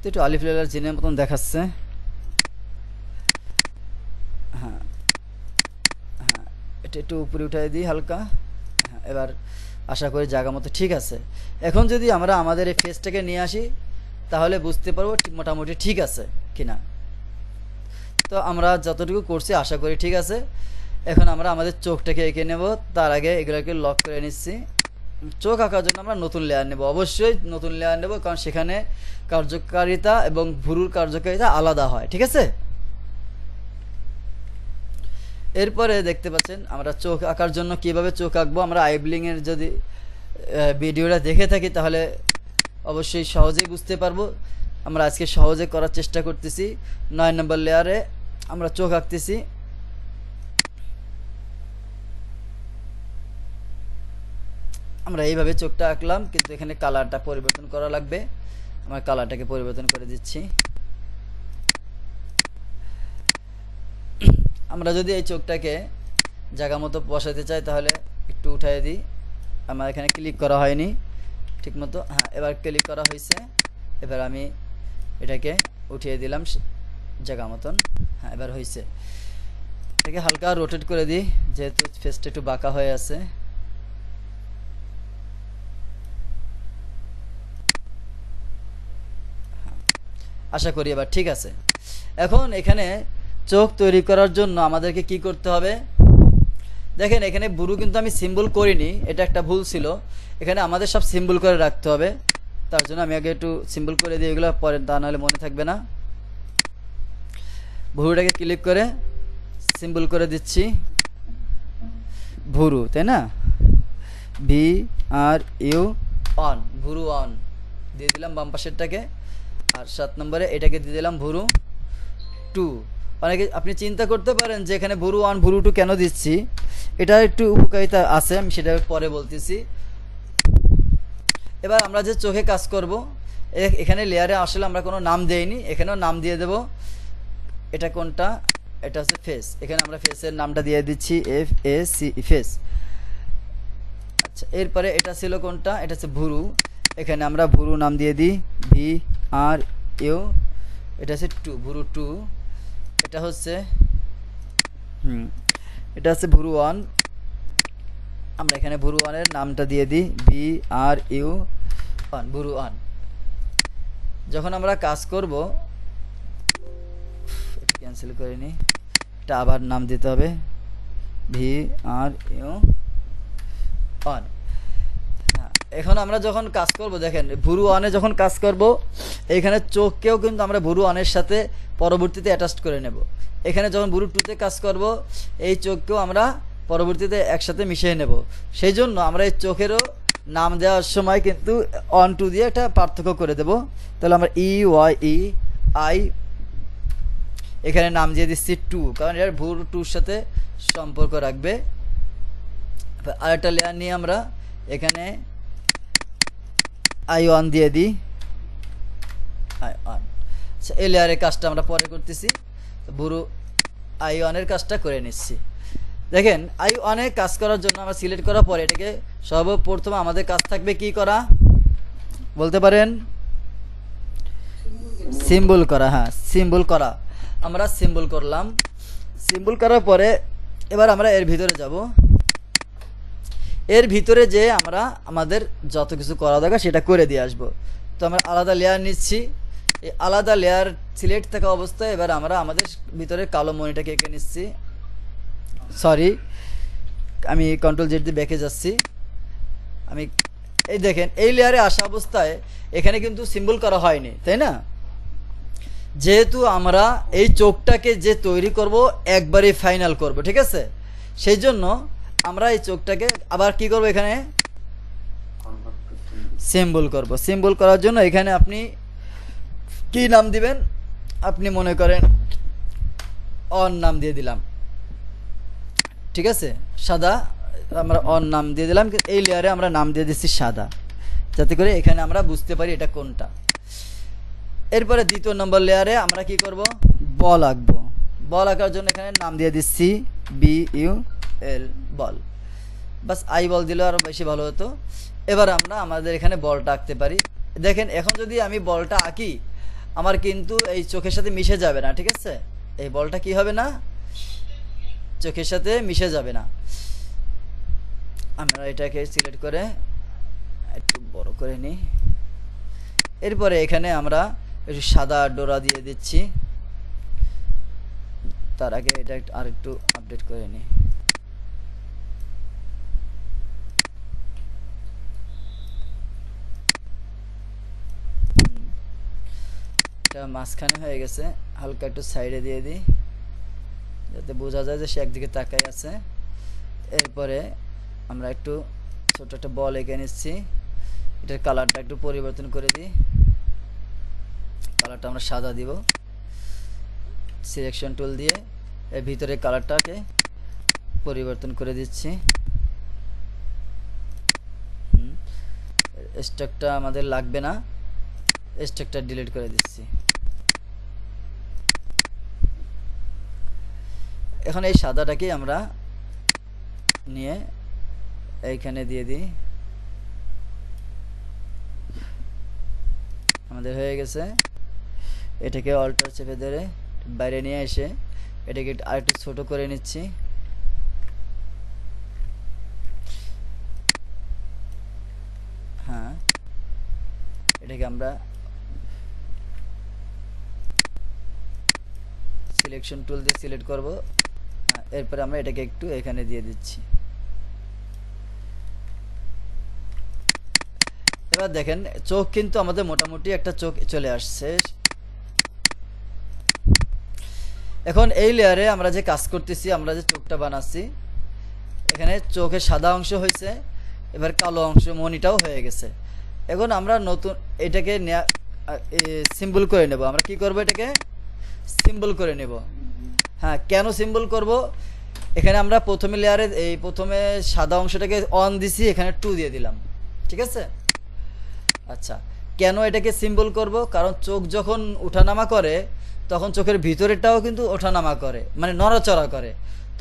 একটু আলিফ লাইলার চিহ্নের মতন দেখাচ্ছে। হ্যাঁ হ্যাঁ, এটা একটু উপরে উঠাই দিই হালকা। হ্যাঁ, এবার আশা করি জায়গা মতো ঠিক আছে। এখন যদি আমরা আমাদের এই ফেসটাকে নিয়ে আসি তাহলে বুঝতে পারবো মোটামুটি ঠিক আছে কিনা। তো আমরা যতটুকু করছি আশা করি ঠিক আছে। এখন আমরা আমাদের চোখটাকে এঁকে নেব, তার আগে এগুলোকে লক করে নিচ্ছি। চোখ আঁকার জন্য আমরা নতুন লেয়ার নেব, অবশ্যই নতুন লেয়ার নেব, কারণ সেখানে কার্যকারিতা এবং ভুরুর কার্যকারিতা আলাদা হয়, ঠিক আছে। এরপরে দেখতে পাচ্ছেন আমরা চোখ আঁকার জন্য কিভাবে চোখ আঁকবো, আমরা আইব্লিংয়ের যদি ভিডিওটা দেখে থাকি তাহলে অবশ্যই সহজেই বুঝতে পারবো। আমরা আজকে সহজে করার চেষ্টা করতেছি। 9 নম্বর লেয়ারে আমরা চোখ আঁকতেছি। আমরা এইভাবে চোখটা আঁকলাম, কিন্তু এখানে কালারটা পরিবর্তন করা লাগবে। আমরা কালারটাকে পরিবর্তন করে দিচ্ছি। আমরা যদি এই চোখটাকে জায়গা মতো বসাতে চাই তাহলে একটু উঠাই দিই। আমার এখানে ক্লিক করা হয়নি ঠিক মতো। হ্যাঁ, এবার ক্লিক করা হয়েছে। এবার আমি এটাকে উঠিয়ে দিলাম জায়গা মতন। হ্যাঁ, এবার হয়েছে। এটাকে হালকা রোটেট করে দিই, যেহেতু ফেসটা একটু বাঁকা হয়ে আছে। আশা করি এবার ঠিক আছে। এখন এখানে চোখ তৈরি করার জন্য আমাদেরকে কি করতে হবে, দেখেন এখানে বুরু কিন্তু আমি সিম্বল করিনি, এটা একটা ভুল ছিল। এখানে আমাদের সব সিম্বল করে রাখতে হবে, তার জন্য আমি আগে একটু সিম্বল করে দিই, এগুলো পরে তা নাহলে মনে থাকবে না। ভুরুটাকে ক্লিক করে সিম্বল করে দিচ্ছি, ভুরু, তাই না, VRU অন, ভুরু অন দিয়ে দিলাম বাম পাশেরটাকে। আর 7 নম্বরে এটাকে দিয়ে দিলাম ভুরু 2। অনেকে আপনি চিন্তা করতে পারেন যে এখানে ভুরু 1 ভুরু 2 কেন দিচ্ছি, এটা একটু উপকারিতা আছে, আমি সেটা পরে বলতেছি। এবার আমরা যে চোখে কাজ করব, এখানে লেয়ারে আসলে আমরা কোনো নাম দেইনি, এখানেও নাম দিয়ে দেব। এটা কোনটা, এটা হচ্ছে ফেস, এখানে আমরা ফেসের নামটা দিয়ে দিচ্ছি FAC, ফেস। আচ্ছা, এরপরে এটা ছিল কোনটা, এটা হচ্ছে ভুরু, এখানে আমরা ভুরু নাম দিয়ে দিই VRU। এটা হচ্ছে 2, ভুরু 2। এটা হচ্ছে এটা হচ্ছে ভুরু 1, আমরা এখানে ভুরু 1 এর নামটা দিয়ে দিই VRU 1, ভুরু 1। যখন আমরা কাজ করব, এটা ক্যান্সেল করে নিই, এটা আবার নাম দিতে হবে VRU 1। এখন আমরা যখন কাজ করব, দেখেন ভুরু 1 এ যখন কাজ করব, এখানে চোখকেও কিন্তু আমরা ভুরু 1 এর সাথে পরবর্তীতে অ্যাটাচ করে নেব। এখানে যখন ভুরু 2 তে কাজ করব, এই চোখকেও আমরা পরবর্তীতে একসাথে মিশিয়ে নেব। সেই জন্য আমরা এই চোখেরও নাম দেওয়ার সময় কিন্তু 1 2 দিয়ে একটা পার্থক্য করে দেব। তাহলে আমরা EYEI এখানে নাম দিয়ে দিচ্ছি 2, কারণ এর ভুরু 2 সাথে সম্পর্ক রাখবে। আরেকটা লেয়ার নিয়ে আমরা এখানে I1 দিয়ে দিই, I1। আচ্ছা, এই লেয়ারের কাজটা আমরা পরে করতেছি, ভুরু I1 এর কাজটা করে নিচ্ছি। দেখেন I1 এর কাজ করার জন্য আমরা সিলেক্ট করার পরে এটাকে সর্বপ্রথম আমাদের কাজ থাকবে কি করা, বলতে পারেন, সিম্বল করা। হ্যাঁ, সিম্বল করা, আমরা সিম্বল করলাম। সিম্বল করার পরে এবার আমরা এর ভিতরে যাব। এর ভিতরে যে আমরা আমাদের যত কিছু করা দরকার সেটা করে দিয়ে আসব। তো আমরা আলাদা লেয়ার নিচ্ছি, এই আলাদা লেয়ার সিলেক্ট থাকা অবস্থায় এবার আমরা আমাদের ভিতরে কালো মণিটাকে এঁকে নিচ্ছি। সরি, আমি কন্ট্রোল জেড দিয়ে ব্যাকে যাচ্ছি। আমি এই দেখেন এই লেয়ারে আসা অবস্থায় এখানে কিন্তু সিম্বল করা হয়নি, তাই না, যেহেতু আমরা এই চোখটাকে যে তৈরি করব একবারে ফাইনাল করব, ঠিক আছে, সেই জন্য আমরা এই চোখটাকে আবার কি করব, এখানে সিম্বল করব। সিম্বল করার জন্য এখানে আপনি কি নাম দিবেন, আপনি মনে করেন অন নাম দিয়ে দিলাম, ঠিক আছে, সাদা আমরা অন নাম দিয়ে দিলাম। এই লেয়ারে আমরা নাম দিয়ে দিচ্ছি সাদা, যাতে করে এখানে আমরা বুঝতে পারি এটা কোনটা। এরপরে দ্বিতীয় নম্বর লেয়ারে আমরা কি করব, বল আঁকবো। বল আঁকার জন্য এখানে নাম দিয়ে দিচ্ছি BUL, বল। বাস আই বল দিলে আরও বেশি ভালো হতো। এবার আমরা আমাদের এখানে বলটা আঁকতে পারি। দেখেন এখন যদি আমি বলটা আঁকি, আমার কিন্তু এই চোখের সাথে মিশে যাবে না, ঠিক আছে, এই বলটা কি হবে না, চোখের সাথে মিশে যাবে না। আমরা এটাকে সিলেক্ট করে একটু বড় করে নিই। এরপরে এখানে আমরা একটু সাদা ডোরা দিয়ে দিচ্ছি। তার আগে এটা আর একটু আপডেট করে নিই। এটা মাঝখানে হয়ে গেছে, হালকা একটু সাইডে দিয়ে দিই যাতে বোঝা যায় যে সে একদিকে তাকাই আছে। এরপরে আমরা একটু ছোট একটা বল এঁকে নিচ্ছি। এটার কালারটা একটু পরিবর্তন করে দিই, কালারটা আমরা সাদা দিব। সিলেকশন টুল দিয়ে এর ভিতরে কালারটাকে পরিবর্তন করে দিচ্ছি। স্ট্রাকটা আমাদের লাগবে না, স্ট্রাকটা ডিলিট করে দিচ্ছি। এখন এই সাদাটাকে আমরা নিয়ে এইখানে দিয়ে দিই। আমাদের হয়ে গেছে। এটাকে অল্টার চেপে ধরে বাইরে নিয়ে এসে এটাকে আরেকটু ছোট করে নিচ্ছি। হ্যাঁ, এটাকে আমরা সিলেকশন টুল দিয়ে সিলেক্ট করব। এরপরে আমরা এটাকে একটু এখানে দিয়ে দিচ্ছি। এবার দেখেন চোখ কিন্তু আমাদের মোটামুটি একটা চোখ চলে আসছে। এখন এই লেয়ারে আমরা যে কাজ করতেছি, আমরা যে চোখটা বানাচ্ছি, এখানে চোখের সাদা অংশ হয়েছে, এবার কালো অংশ মনিটাও হয়ে গেছে। এখন আমরা নতুন এটাকে সিম্বল করে নেব। আমরা কি করব, এটাকে সিম্বল করে নেব। হ্যাঁ, কেন সিম্বল করব, এখানে আমরা প্রথমে লেয়ারে এই প্রথমে সাদা অংশটাকে অন দিছি, এখানে 2 দিয়ে দিলাম, ঠিক আছে। আচ্ছা, কেন এটাকে সিম্বল করব, কারণ চোখ যখন ওঠানামা করে তখন চোখের ভিতরেরটাও কিন্তু ওঠানামা করে, মানে নড়াচড়া করে।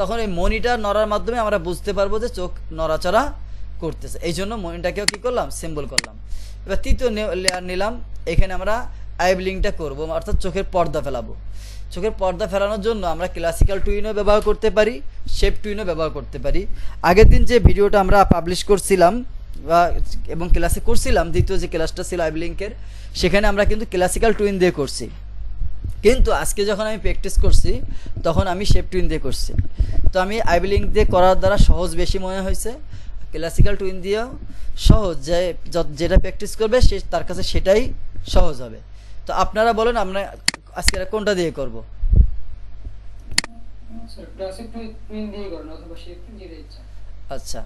তখন এই মনিটার নড়ার মাধ্যমে আমরা বুঝতে পারবো যে চোখ নড়াচড়া করতেছে। এই জন্য মনিটাকেও কি করলাম, সিম্বল করলাম। এবার তৃতীয় লেয়ার নিলাম, এখানে আমরা আইবলিংটা করব, অর্থাৎ চোখের পর্দা ফেলাবো। চোখের পর্দা ফেলানোর জন্য আমরা ক্লাসিক্যাল টুইনও ব্যবহার করতে পারি, শেপ টুইনও ব্যবহার করতে পারি। আগের দিন যে ভিডিওটা আমরা পাবলিশ করছিলাম এবং ক্লাসে করছিলাম, দ্বিতীয় যে ক্লাসটা ছিল আইবলিংকের, সেখানে আমরা কিন্তু ক্লাসিক্যাল টুইন দিয়ে করছি। কিন্তু আজকে যখন আমি প্র্যাকটিস করছি তখন আমি শেপ টুইন দিয়ে করছি। তো আমি আইবলিংক দিয়ে করার দ্বারা সহজ বেশি মনে হয়েছে। ক্লাসিক্যাল টুইন দিয়েও সহজ, যে যেটা প্র্যাকটিস করবে সে তার কাছে সেটাই সহজ হবে। তো আপনারা বলেন আমরা আজকে কোনটা দিয়ে করব? স্যার ক্লাসিক টুইন দিয়ে করুন অথবা শেপ টুইন দিয়ে ইচ্ছা। আচ্ছা,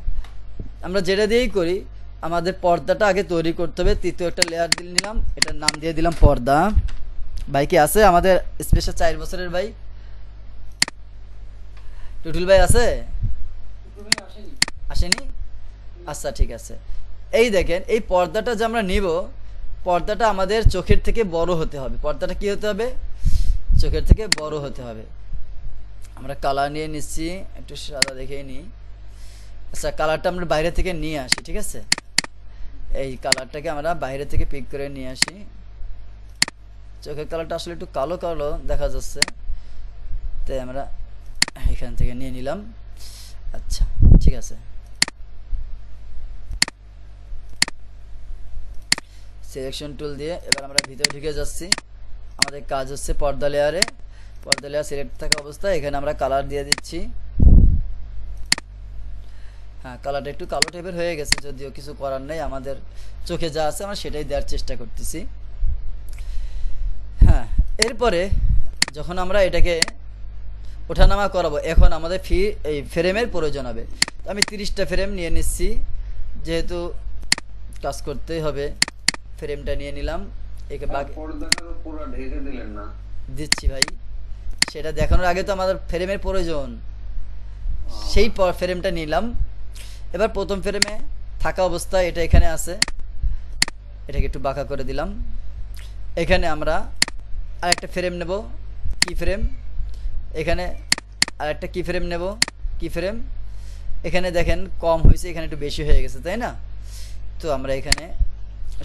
আমরা যেটা দিয়েই করি, আমাদের পর্দাটা আগে তৈরি করতে হবে। তৃতীয় একটা লেয়ার দিয়ে নিলাম, এটার নাম দিয়ে দিলাম পর্দা। ভাই কি আছে আমাদের স্পেশাল 4 বছরের ভাই? টুটুল ভাই আছে? আসেনি? আচ্ছা, ঠিক আছে। এই দেখেন, এই পর্দাটা যে আমরা নিব, পর্দাটা আমাদের চোখের থেকে বড় হতে হবে। পর্দাটা কি হতে হবে? চোখের থেকে বড় হতে হবে। আমরা কালার নিয়ে নিচ্ছি, একটু সাদা দেখেই নিই। আচ্ছা, কালারটা আমরা বাইরে থেকে নিয়ে আসি, ঠিক আছে। এই কালারটাকে আমরা বাইরে থেকে পিক করে নিয়ে আসি। চোখের কালারটা আসলে একটু কালো কালো দেখা যাচ্ছে, তাই আমরা এখান থেকে নিয়ে নিলাম। আচ্ছা, ঠিক আছে। সিলেকশন টুল দিয়ে এবার আমরা ভিতরে ঢুকে যাচ্ছি। আমাদের কাজ হচ্ছে পর্দা লেয়ারে, পর্দা লেয়ার সিলেক্ট থাকা অবস্থায় এখানে আমরা কালার দিয়ে দিচ্ছি। হ্যাঁ, কালারটা একটু কালো টাইপের হয়ে গেছে, যদিও কিছু করার নেই, আমাদের চোখে যা আছে আমরা সেটাই দেওয়ার চেষ্টা করতেছি। হ্যাঁ, এরপরে যখন আমরা এটাকে ওঠানামা করাবো, এখন আমাদের এই ফ্রেমের প্রয়োজন হবে। তো আমি 30টা ফ্রেম নিয়ে নিচ্ছি, যেহেতু কাজ করতেই হবে। ফ্রেমটা নিয়ে নিলাম। একে বাকি পর্দাটা তো পুরো ঢেকে দিলেন না। দিচ্ছি ভাই, সেটা দেখানোর আগে তো আমাদের ফ্রেমের প্রয়োজন। সেই ফ্রেমটা নিলাম। এবার প্রথম ফ্রেমে থাকা অবস্থায় এটা এখানে আছে, এটাকে একটু বাঁকা করে দিলাম। এখানে আমরা আরেকটা ফ্রেম নেব, কি ফ্রেম। এখানে আরেকটা কি ফ্রেম নেব, কি ফ্রেম। এখানে দেখেন কম হয়েছে, এখানে একটু বেশি হয়ে গেছে, তাই না? তো আমরা এখানে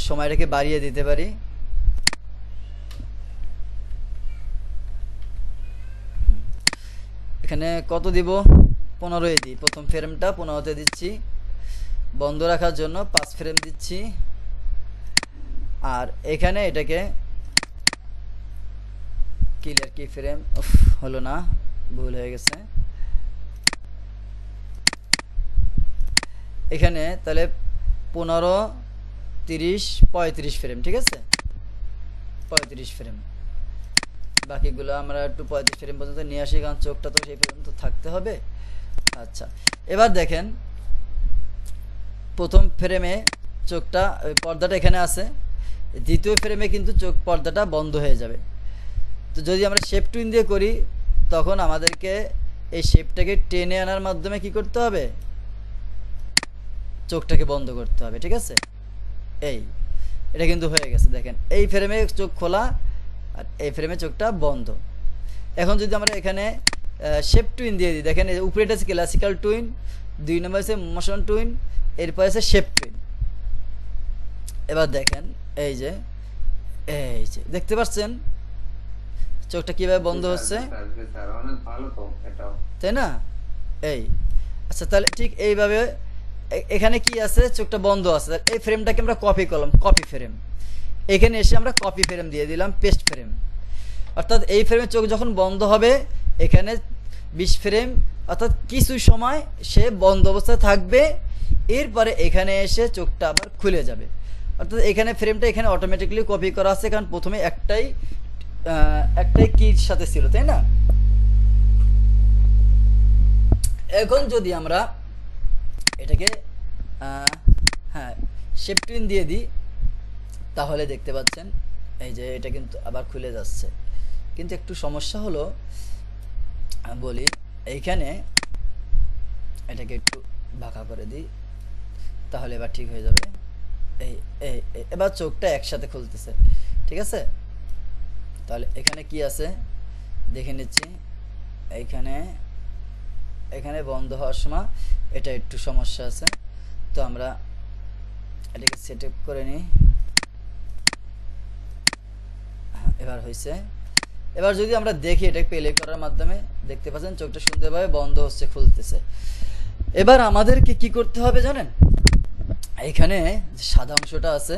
সময়টাকে বাড়িয়ে দিতে পারি। এখানে কত দিব? 15 দিই। প্রথম ফ্রেমটা 15তে দিচ্ছি। বন্ধ রাখার জন্য 5 ফ্রেম দিচ্ছি। আর এখানে এটাকে ক্লিয়ার কি ফ্রেম, হলো না, ভুল হয়ে গেছে। এখানে তাহলে 15, 30, 35 ফ্রেম, ঠিক আছে? 35 ফ্রেম। বাকিগুলো আমরা একটু 35 ফ্রেম পর্যন্ত নিয়ে আসি, কারণ চোখটা তো সেই পর্যন্ত থাকতে হবে। আচ্ছা, এবার দেখেন প্রথম ফ্রেমে চোখটা, পর্দাটা এখানে আছে। দ্বিতীয় ফ্রেমে কিন্তু চোখ পর্দাটা বন্ধ হয়ে যাবে। তো যদি আমরা শেপ টুইন দিয়ে করি, তখন আমাদেরকে এই শেপটাকে টেনে আনার মাধ্যমে কি করতে হবে? চোখটাকে বন্ধ করতে হবে, ঠিক আছে? এটা কিন্তু হয়ে গেছে। দেখেন এই ফ্রেমে চোখ খোলা আর এই ফ্রেমে চোখটা বন্ধ। এখন যদি আমরা এখানে শেপ টুইন দিয়ে দিই, দেখেন উপরে এটা আছে ক্লাসিক্যাল টুইন, 2 নম্বর আছে মোশন টুইন, এরপর আছে শেপ টুইন। এবার দেখেন এই যে দেখতে পাচ্ছেন চোখটা কিভাবে বন্ধ হচ্ছে, অনেক ভালো তো এটাও, তাই না? আচ্ছা, তাহলে ঠিক এইভাবে এখানে কি আছে? চোখটা বন্ধ আছে। এই ফ্রেমটাকে আমরা কপি করলাম, কপি ফ্রেম। এখানে এসে আমরা কপি ফ্রেম দিয়ে দিলাম, পেস্ট ফ্রেম। অর্থাৎ এই ফ্রেমে চোখ যখন বন্ধ হবে, এখানে 20 ফ্রেম, অর্থাৎ কিছু সময় সে বন্ধ অবস্থায় থাকবে। এরপরে এখানে এসে চোখটা আবার খুলে যাবে। অর্থাৎ এখানে ফ্রেমটা এখানে অটোমেটিক্যালি কপি করা আছে, কারণ প্রথমে একটাই কির সাথে ছিল, তাই না? এখন যদি আমরা এটাকে শেপ টুইন দিয়ে দিই, তাহলে দেখতে পাচ্ছেন এই যে এটা কিন্তু আবার খুলে যাচ্ছে। কিন্তু একটু সমস্যা হলো, বলি এইখানে এটাকে একটু বাঁকা করে দিই, তাহলে এবার ঠিক হয়ে যাবে। এবার চোখটা একসাথে খুলতেছে, ঠিক আছে? তাহলে এখানে কি আছে দেখে নিচ্ছি। এখানে বন্ধ হওয়ার সময় এটা একটু সমস্যা আছে, তো আমরা এটাকে সেট আপ করে নিই। এবার হয়েছে। এবার যদি আমরা দেখি এটাকে প্লে করার মাধ্যমে, দেখতে পাচ্ছেন চোখটা সুন্দরভাবে বন্ধ হচ্ছে, খুলতেছে। এবার আমাদেরকে কি করতে হবে জানেন? এখানে সাদা অংশটা আছে,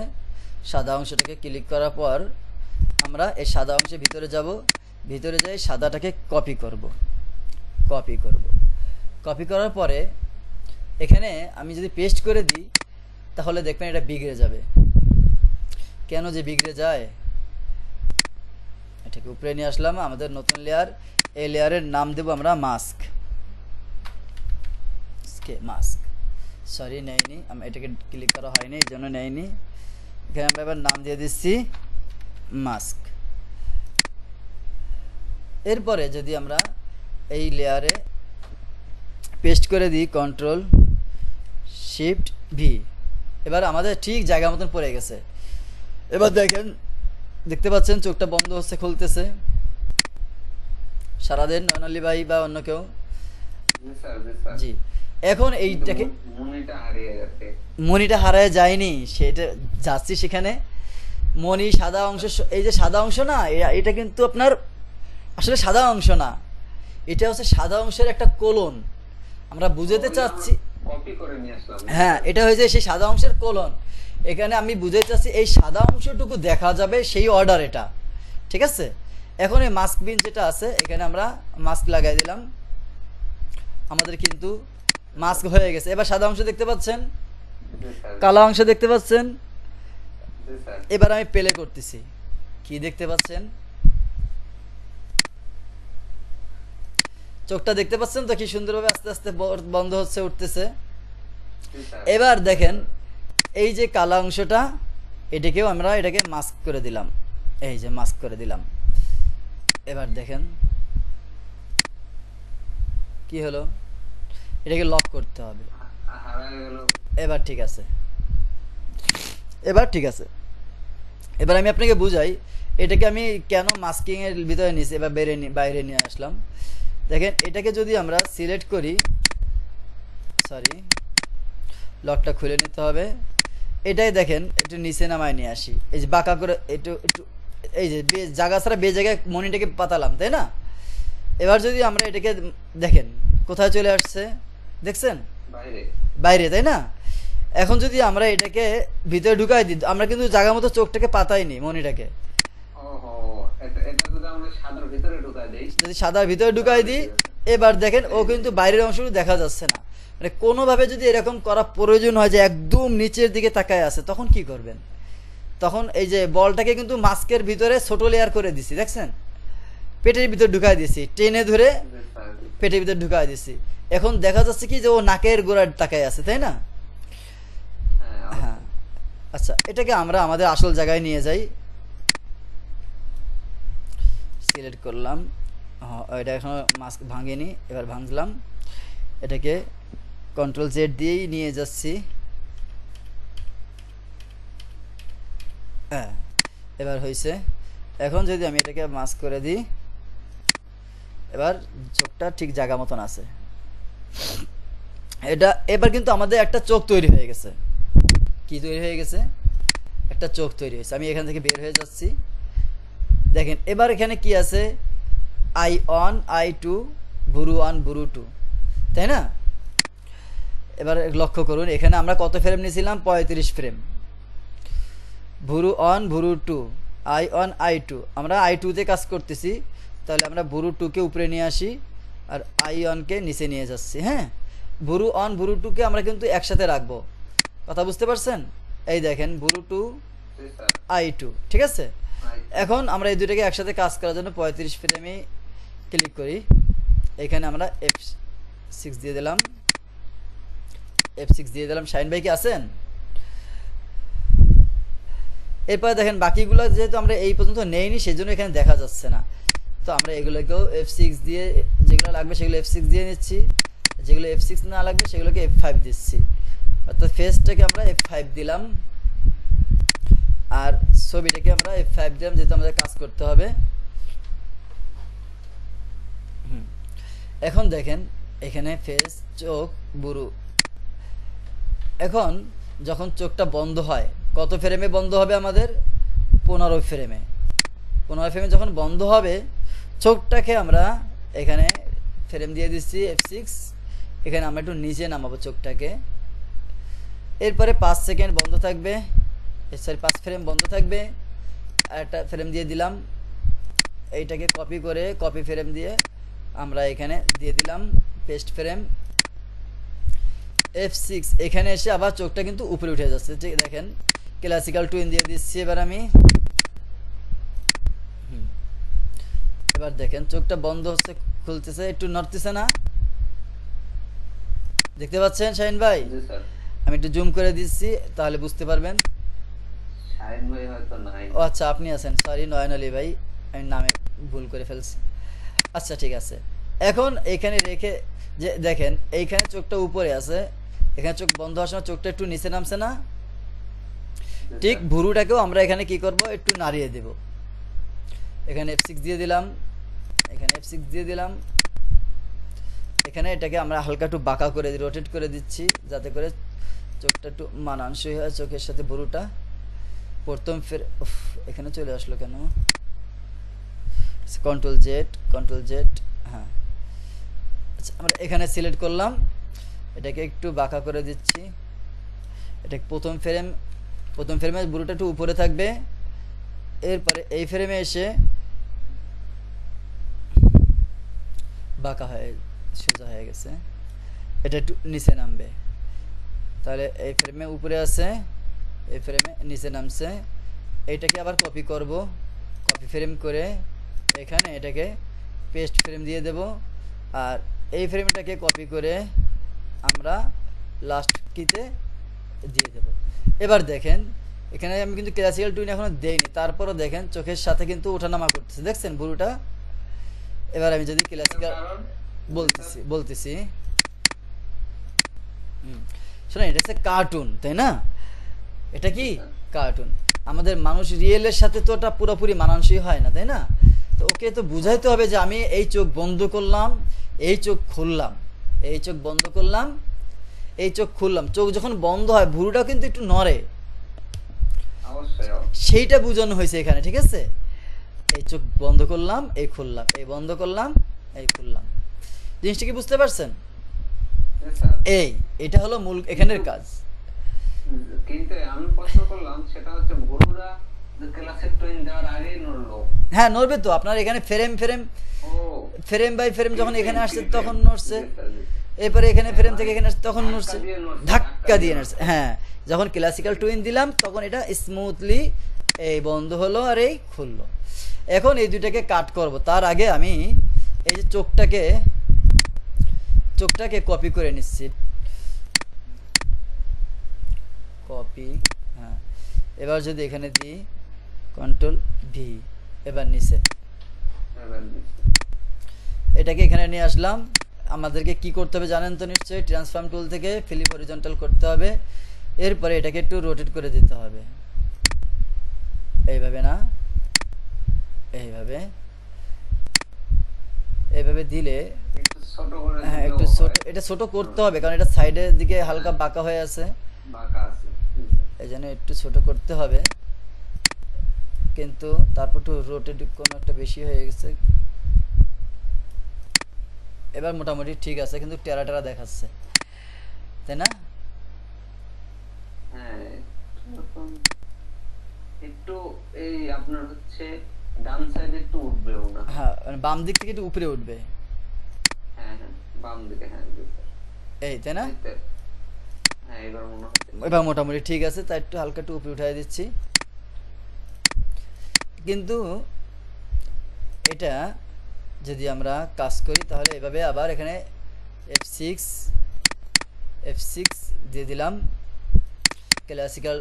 সাদা অংশটাকে ক্লিক করার পর আমরা এই সাদা অংশের ভিতরে যাব। ভিতরে যাই সাদাটাকে কপি করব। কপি করার পরে এখানে আমি যদি পেস্ট করে দিই, তাহলে দেখবেন এটা বিগড়ে যাবে। কেন যে বিগড়ে যায়? এটাকে উপরে নিয়ে আসলাম, আমাদের নতুন লেয়ার। এই লেয়ারের নাম দেব আমরা মাস্ক। সরি, নেয়নি, আমি এটাকে ক্লিক করা হয়নি, এই জন্য নেয়নি। এখানে আমরা এবার নাম দিয়ে দিচ্ছি মাস্ক। এরপরে যদি আমরা এই লেয়ারে পেস্ট করে দিই, Ctrl+Shift+V, এবার আমাদের ঠিক জায়গা মতন পড়ে গেছে। এবার দেখতে পাচ্ছেন চোখটা বন্ধ হচ্ছে, খুলতেছে। সারাদিন নয়নালী ভাই বা অন্য কেউ। জি, এখন এইটাকে মনিটা হারিয়ে যায়নি, সেটা যাচ্ছি সেখানে। মনি সাদা অংশ, এই যে সাদা অংশ না, এটা কিন্তু আপনার আসলে সাদা অংশ না, এটা হচ্ছে সাদা অংশের একটা কোলন। আমরা বুঝাতে চাচ্ছি, হ্যাঁ, এটা হয়েছে সেই সাদা অংশের কোলন। এখানে আমি বুঝাতে চাচ্ছি এই সাদা অংশটুকু দেখা যাবে, সেই অর্ডার এটা, ঠিক আছে? এখন এই মাস্ক বিন যেটা আছে, এখানে আমরা মাস্ক লাগাই দিলাম। আমাদের কিন্তু মাস্ক হয়ে গেছে। এবার সাদা অংশ দেখতে পাচ্ছেন, কালো অংশ দেখতে পাচ্ছেন। এবার আমি প্লে করতেছি, কি দেখতে পাচ্ছেন? চোখটা দেখতে পাচ্ছেন তো কি সুন্দরভাবে আস্তে আস্তে বন্ধ হচ্ছে, উঠতেছে। জি স্যার। এবার দেখেন এই যে কালা অংশটা, এটাকেও আমরা এটাকে মাস্ক করে দিলাম, এই যে মাস্ক করে দিলাম। এবার দেখেন কি হলো, এটাকে লক করতে হবে। হারায় গেল। এবার ঠিক আছে, এবার ঠিক আছে। এবার আমি আপনাকে বুঝাই এটাকে আমি কেন মাস্কিং এর ভিতরে নিয়েছি, এবার বাইরে নিয়ে আসলাম। দেখেন এটাকে যদি আমরা সিলেক্ট করি, সরি লকটা খুলে নিতে হবে। এটাই দেখেন একটু নিচে নামায় নিয়ে আসি, এই যে বাঁকা করে একটু একটু, এই যে জায়গা ছাড়া জায়গায় মনিটাকে পাতালাম, তাই না? এবার যদি আমরা এটাকে দেখেন কোথায় চলে আসছে, দেখছেন? বাইরে। বাইরে, তাই না? এখন যদি আমরা এটাকে ভিতরে ঢুকাই দিই, আমরা কিন্তু জায়গা মতো চোখটাকে পাতাইনি মনিটাকে। ওহো, এটা যদি আমরা সাদার ভিতরে ঢুকাই দেই, যদি সাদার ভিতরে ঢুকাই দিই, এবার দেখেন ও কিন্তু বাইরের অংশটুকু দেখা যাচ্ছে না। মানে কোনোভাবে যদি এরকম করা প্রয়োজন হয় যে একদম নিচের দিকে তাকায় আছে, তখন কি করবেন? তখন এই যে বলটাকে কিন্তু মাস্কের ভিতরে ছোট লেয়ার করে দিছি, দেখছেন? পেটের ভিতরে ঢুকাই দিছি, টেনে ধরে জি স্যার। পেটের ভিতরে ঢুকাই দিছি। এখন দেখা যাচ্ছে কি যে ও নাকের গোড়ার তাকায় আছে, তাই না? হ্যাঁ, হ্যাঁ, আচ্ছা এটাকে আমরা আমাদের আসল জায়গায় নিয়ে যাই। সিলেক্ট করলাম, হ্যাঁ এটা এখন মাস্ক ভাঙিনি, এবার ভাঙলাম। এটাকে কন্ট্রোল জেড দিয়েই নিয়ে যাচ্ছি। হ্যাঁ এবার হয়েছে। এখন যদি আমি এটাকে মাস্ক করে দিই, এবার চোখটা ঠিক জায়গা মতন আছে। এটা এবার কিন্তু আমাদের একটা চোখ তৈরি হয়ে গেছে। কি তৈরি হয়ে গেছে? একটা চোখ তৈরি হয়েছে। আমি এখান থেকে বের হয়ে যাচ্ছি। দেখেন এবার এখানে কি আছে, I1 I2 ভুরু 1 ভুরু 2, তাই না? এবার লক্ষ্য করুন এখানে আমরা কত ফ্রেম নিয়েছিলাম, 35 ফ্রেম। ভুরু 1 ভুরু 2, I1 I2, আমরা I2 তে কাজ করতেছি, তাহলে আমরা ভুরু 2 কে উপরে নিয়ে আসি আর I1 কে নিচে নিয়ে যাচ্ছি। হ্যাঁ, ভুরু 1 ভুরু 2 কে আমরা কিন্তু একসাথে রাখবো, কথা বুঝতে পারছেন? এই দেখেন ভুরু 2 জি স্যার। I2, ঠিক আছে? এখন আমরা এই দুটাকে একসাথে কাজ করার জন্য 35 ফ্রেমে ক্লিক করি। এখানে আমরা F6 দিয়ে দিলাম, F6 দিয়ে দিলাম। শাইন ভাই কি আছেন? এরপরে দেখেন বাকিগুলো যেহেতু আমরা এই পর্যন্ত নেইনি, সেই জন্য এখানে দেখা যাচ্ছে না। তো আমরা এগুলোকেও F6 দিয়ে, যেগুলো লাগবে সেগুলো F6 দিয়ে নিচ্ছি, যেগুলো F6 না লাগবে সেগুলোকে F5 দিচ্ছি। অর্থাৎ ফেসটাকে আমরা F5 দিলাম আর ছবিটাকে আমরা F5 দিলাম, যেহেতু আমাদের কাজ করতে হবে। এখন দেখেন এখানে ফেস, চোখ, বুরু। এখন যখন চোখটা বন্ধ হয়, কত ফ্রেমে বন্ধ হবে আমাদের? 15 ফ্রেমে। 15 ফ্রেমে যখন বন্ধ হবে, চোখটাকে আমরা এখানে ফ্রেম দিয়ে দিচ্ছি F6। এখানে আমরা একটু নিচে নামাবো চোখটাকে। এরপরে 5 সেকেন্ড বন্ধ থাকবে, সরি 5 ফ্রেম বন্ধ থাকবে। আর একটা ফ্রেম দিয়ে দিলাম, এইটাকে কপি করে কপি ফ্রেম দিয়ে আমরা এখানে দিয়ে দিলাম পেস্ট ফ্রেম। F6 এখানে এসে আবার চোখটা কিন্তু উপরে উঠে যাচ্ছে, ঠিক দেখেন। ক্লাসিক্যাল টুইন দিয়ে দিচ্ছি এবার আমি। এবার দেখেন চোখটা বন্ধ হচ্ছে, খুলতেছে, একটু নড়তেছে না, দেখতে পাচ্ছেন শাহিন ভাই? জি স্যার। আমি একটু জুম করে দিচ্ছি, তাহলে বুঝতে পারবেন। শাহিন ভাই হয়তো নাই। ও আচ্ছা, আপনি আছেন, সরি নয়ন আলী ভাই, আমি নামে ভুল করে ফেলছি। আচ্ছা ঠিক আছে। এখন এখানে রেখে যে দেখেন এইখানে চোখটা উপরে আছে, এখানে চোখ বন্ধ হওয়ার সময় চোখটা একটু নিচে নামছে না? ঠিক ভুরুটাকেও আমরা এখানে কি করব, একটু নাড়িয়ে দেব। এখানে F6 দিয়ে দিলাম, এখানে F6 দিয়ে দিলাম। এখানে এটাকে আমরা হালকা একটু বাঁকা করে রোটেট করে দিচ্ছি, যাতে করে চোখটা একটু মানানসই হয় চোখের সাথে ভুরুটা। প্রথম এখানে চলে আসলো কেন? কন্ট্রোল জেড, হ্যাঁ আচ্ছা, আমরা এখানে সিলেক্ট করলাম, এটাকে একটু বাঁকা করে দিচ্ছি। এটা প্রথম ফ্রেমে বুড়োটা একটু উপরে থাকবে। এরপরে এই ফ্রেমে এসে বাঁকা হয়ে সোজা হয়ে গেছে, এটা একটু নিচে নামবে। তাহলে এই ফ্রেমে উপরে আছে, এই ফ্রেমে নিচে নামছে। এইটাকে আবার কপি করব, কপি ফ্রেম করে এখানে এটাকে পেস্ট ফ্রেম দিয়ে দেব। আর এই ফ্রেমটাকে কপি করে আমরা লাস্ট কিতে দিয়ে দেব। এবার দেখেন এখানে আমি কিন্তু ক্লাসিক্যাল টুইন এখনো দেইনি, তারপরও দেখেন চোখের সাথে কিন্তু ওঠানামা করতেছে, দেখছেন বুড়োটা। এবার আমি যদি ক্লাসিক্যাল কারণ বলতেছি শোনেন, এটা হচ্ছে কার্টুন, তাই না? এটা কি কার্টুন। আমাদের মানুষ রিয়েলের সাথে তো ওটা পুরোপুরি মানানসই হয় না, তাই না? তো ওকে তো বুঝাইতে হবে যে আমি এই চোখ বন্ধ করলাম, এই চোখ খুললাম, এই চোখ বন্ধ করলাম, এই চোখ খুললাম। চোখ যখন বন্ধ হয় ভুরুটাও কিন্তু একটু নড়ে, অবশ্যই সেইটা বোঝানো হয়েছে এখানে, ঠিক আছে? এই চোখ বন্ধ করলাম, এই খুললাম, এই বন্ধ করলাম, এই খুললাম। জিনিসটা কি বুঝতে পারছেন? স্যার। এটা হলো মূল এখানের কাজ। কিন্তু আমি প্রশ্ন করলাম সেটা হচ্ছে গরুরা ক্লাসিক টুইন দেওয়ার আগেই নড়লো। হ্যাঁ, নড়বে তো। আপনার এখানে ফ্রেম ও ফ্রেম বাই ফ্রেম যখন এখানে আসছে তখন জি, নড়ছে, স্যার, জি। এরপরে এখানে ফ্রেম থেকে এখানে আসছে তখন ধাক্কা নড়ছে, দিয়ে নড়ছে, ধাক্কা দিয়ে নড়ছে। হ্যাঁ, যখন ক্লাসিক্যাল টুইন দিলাম তখন এটা স্মুথলি এই বন্ধ হলো আর এই খুললো। এখন এই দুইটাকে কাট করব, তার আগে আমি এই যে চোখটাকে কপি করে নিচ্ছি। কপি, হ্যাঁ। এবার যদি এখানে দিই কন্ট্রোল ভি, এবার নিচে এবার দিচ্ছি। এটাকে এখানে নিয়ে আসলাম। আমাদেরকে কি করতে হবে জানেন তো নিশ্চয়ই, ট্রান্সফর্ম টুল থেকে ফ্লিপ হরিজন্টাল করতে হবে, এরপরে এটাকে একটু রোটেট করে দিতে হবে, এইভাবে না, এইভাবে এইভাবে দিলে একটু ছোট করে হ্যাঁ দিলেও একটু ছোট, হয়। এটা ছোট করতে হবে কারণ এটা সাইডের দিকে হালকা বাঁকা হয়ে আছে, বাঁকা আছে। জি, স্যার। এই জন্য একটু ছোট করতে হবে। কিন্তু তারপর একটু রোটেট কোনো একটা বেশি হয়ে গেছে। এবার মোটামুটি ঠিক আছে, কিন্তু টেরা টেরা দেখাচ্ছে, তাই না? হ্যাঁ, একটু এই আপনার হচ্ছে ডান সাইডে একটু উঠবেও না। হ্যাঁ, মানে বাম দিক থেকে একটু উপরে উঠবে, হ্যাঁ হ্যাঁ, বাম দিকে, হ্যাঁ জি স্যার। এই, তাই না? এই তো। হ্যাঁ, এবার মনে হচ্ছে। এবার মোটামুটি ঠিক আছে, তাই একটু হালকা একটু উপরে উঠাই দিচ্ছি। কিন্তু এটা যদি আমরা কাজ করি তাহলে এভাবে আবার এখানে F6 দিয়ে দিলাম, ক্লাসিক্যাল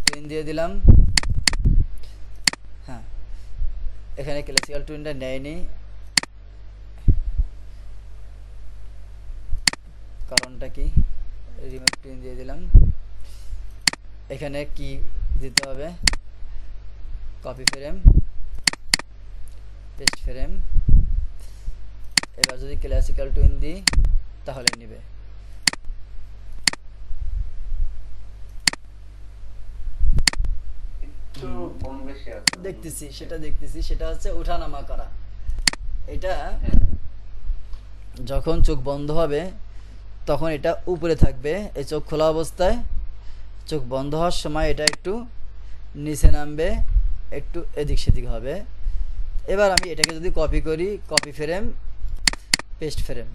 টুইন দিয়ে দিলাম। হ্যাঁ, এখানে ক্লাসিক্যাল টুইনটা নেয়নি, কারণটা কি? রিমুভ টুইন দিয়ে দিলাম। এখানে কি দিতে হবে? Copy frame, paste frame. এবার যদি ক্লাসিক্যাল টুইন দিই তাহলে নিবে। একটু কম বেশি আছে। দেখতেছি সেটা হচ্ছে ওঠানামা করা। এটা হ্যাঁ, যখন চোখ বন্ধ হবে তখন এটা উপরে থাকবে, এই চোখ খোলা অবস্থায়। চোখ বন্ধ হওয়ার সময় এটা একটু নিচে নামবে, একটু এদিক সেদিক হবে। এবার আমি এটাকে যদি কপি করি, কপি ফ্রেম, পেস্ট ফ্রেম,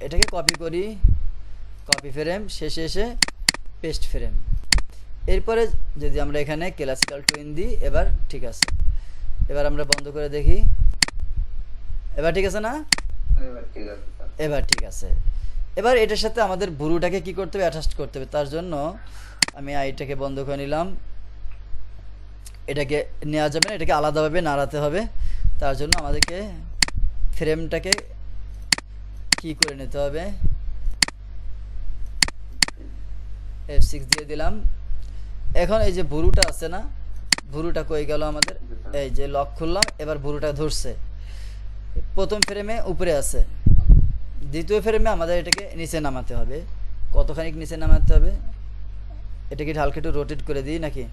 এটাকে কপি করি, কপি ফ্রেম, শেষে এসে পেস্ট ফ্রেম। এরপরে যদি আমরা এখানে ক্লাসিক্যাল টুইন দিই, এবার ঠিক আছে। এবার আমরা বন্ধ করে দেখি, এবার ঠিক আছে না? এবার ঠিক আছে স্যার। এবার ঠিক আছে। এবার এটার সাথে আমাদের ভুরুটাকে কি করতে হবে? অ্যাটাচ করতে হবে। তার জন্য আমি আইটাকে বন্ধ করে নিলাম। এটাকে নেওয়া যাবে না, এটাকে আলাদাভাবে নাড়াতে হবে। তার জন্য আমাদেরকে ফ্রেমটাকে কি করে নিতে হবে, F6 দিয়ে দিলাম। এখন এই যে ভুরুটা আছে না, ভুরুটা কই গেল আমাদের? এই যে লক খুললাম, এবার ভুরুটা ধরছে। প্রথম ফ্রেমে উপরে আছে, দ্বিতীয় ফ্রেমে আমাদের এটাকে নিচে নামাতে হবে। কতখানি নিচে নামাতে হবে? এটাকে হালকা একটু রোটেট করে দিই নাকি?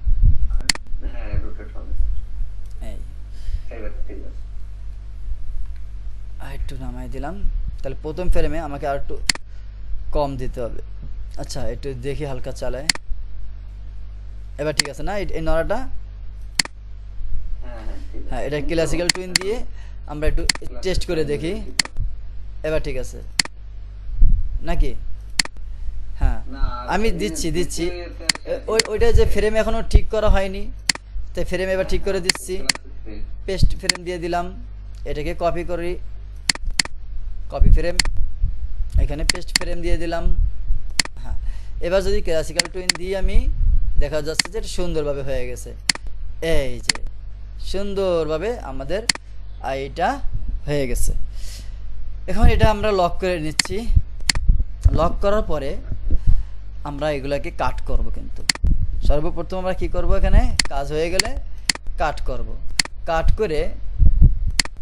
হ্যাঁ, রোটেট হবে। এই এবার ঠিক আছে। আর একটু নামাই দিলাম। তাহলে প্রথম ফ্রেমে আমাকে আর একটু কম দিতে হবে। আচ্ছা, একটু দেখি হালকা চালায়। এবার ঠিক আছে না এই নড়াটা? হ্যাঁ হ্যাঁ, ঠিক আছে। হ্যাঁ, এটা ক্লাসিক্যাল টুইন দিয়ে আমরা একটু টেস্ট করে দেখি। এবার ঠিক আছে নাকি? হ্যাঁ, না, আমি এই দিচ্ছি দ্বিতীয় ওইটা যে ফ্রেম এখনো ঠিক করা হয়নি, তাই ফ্রেম এবার ঠিক করে দিচ্ছি। Classic twin. পেস্ট ফ্রেম দিয়ে দিলাম। এটাকে কপি করি, কপি ফ্রেম, এখানে পেস্ট ফ্রেম দিয়ে দিলাম। হ্যাঁ, এবার যদি ক্লাসিক্যাল টুইন দিয়ে আমি, দেখা যাচ্ছে যে এটা সুন্দরভাবে হয়ে গেছে। এই যে সুন্দরভাবে আমাদের আইটা হয়ে গেছে। এখন এটা আমরা লক করে নিচ্ছি। লক করার পরে আমরা এগুলাকে কাট করব। কিন্তু সর্বপ্রথম আমরা কি করব, এখানে কাজ হয়ে গেলে কাট করব। কাট করে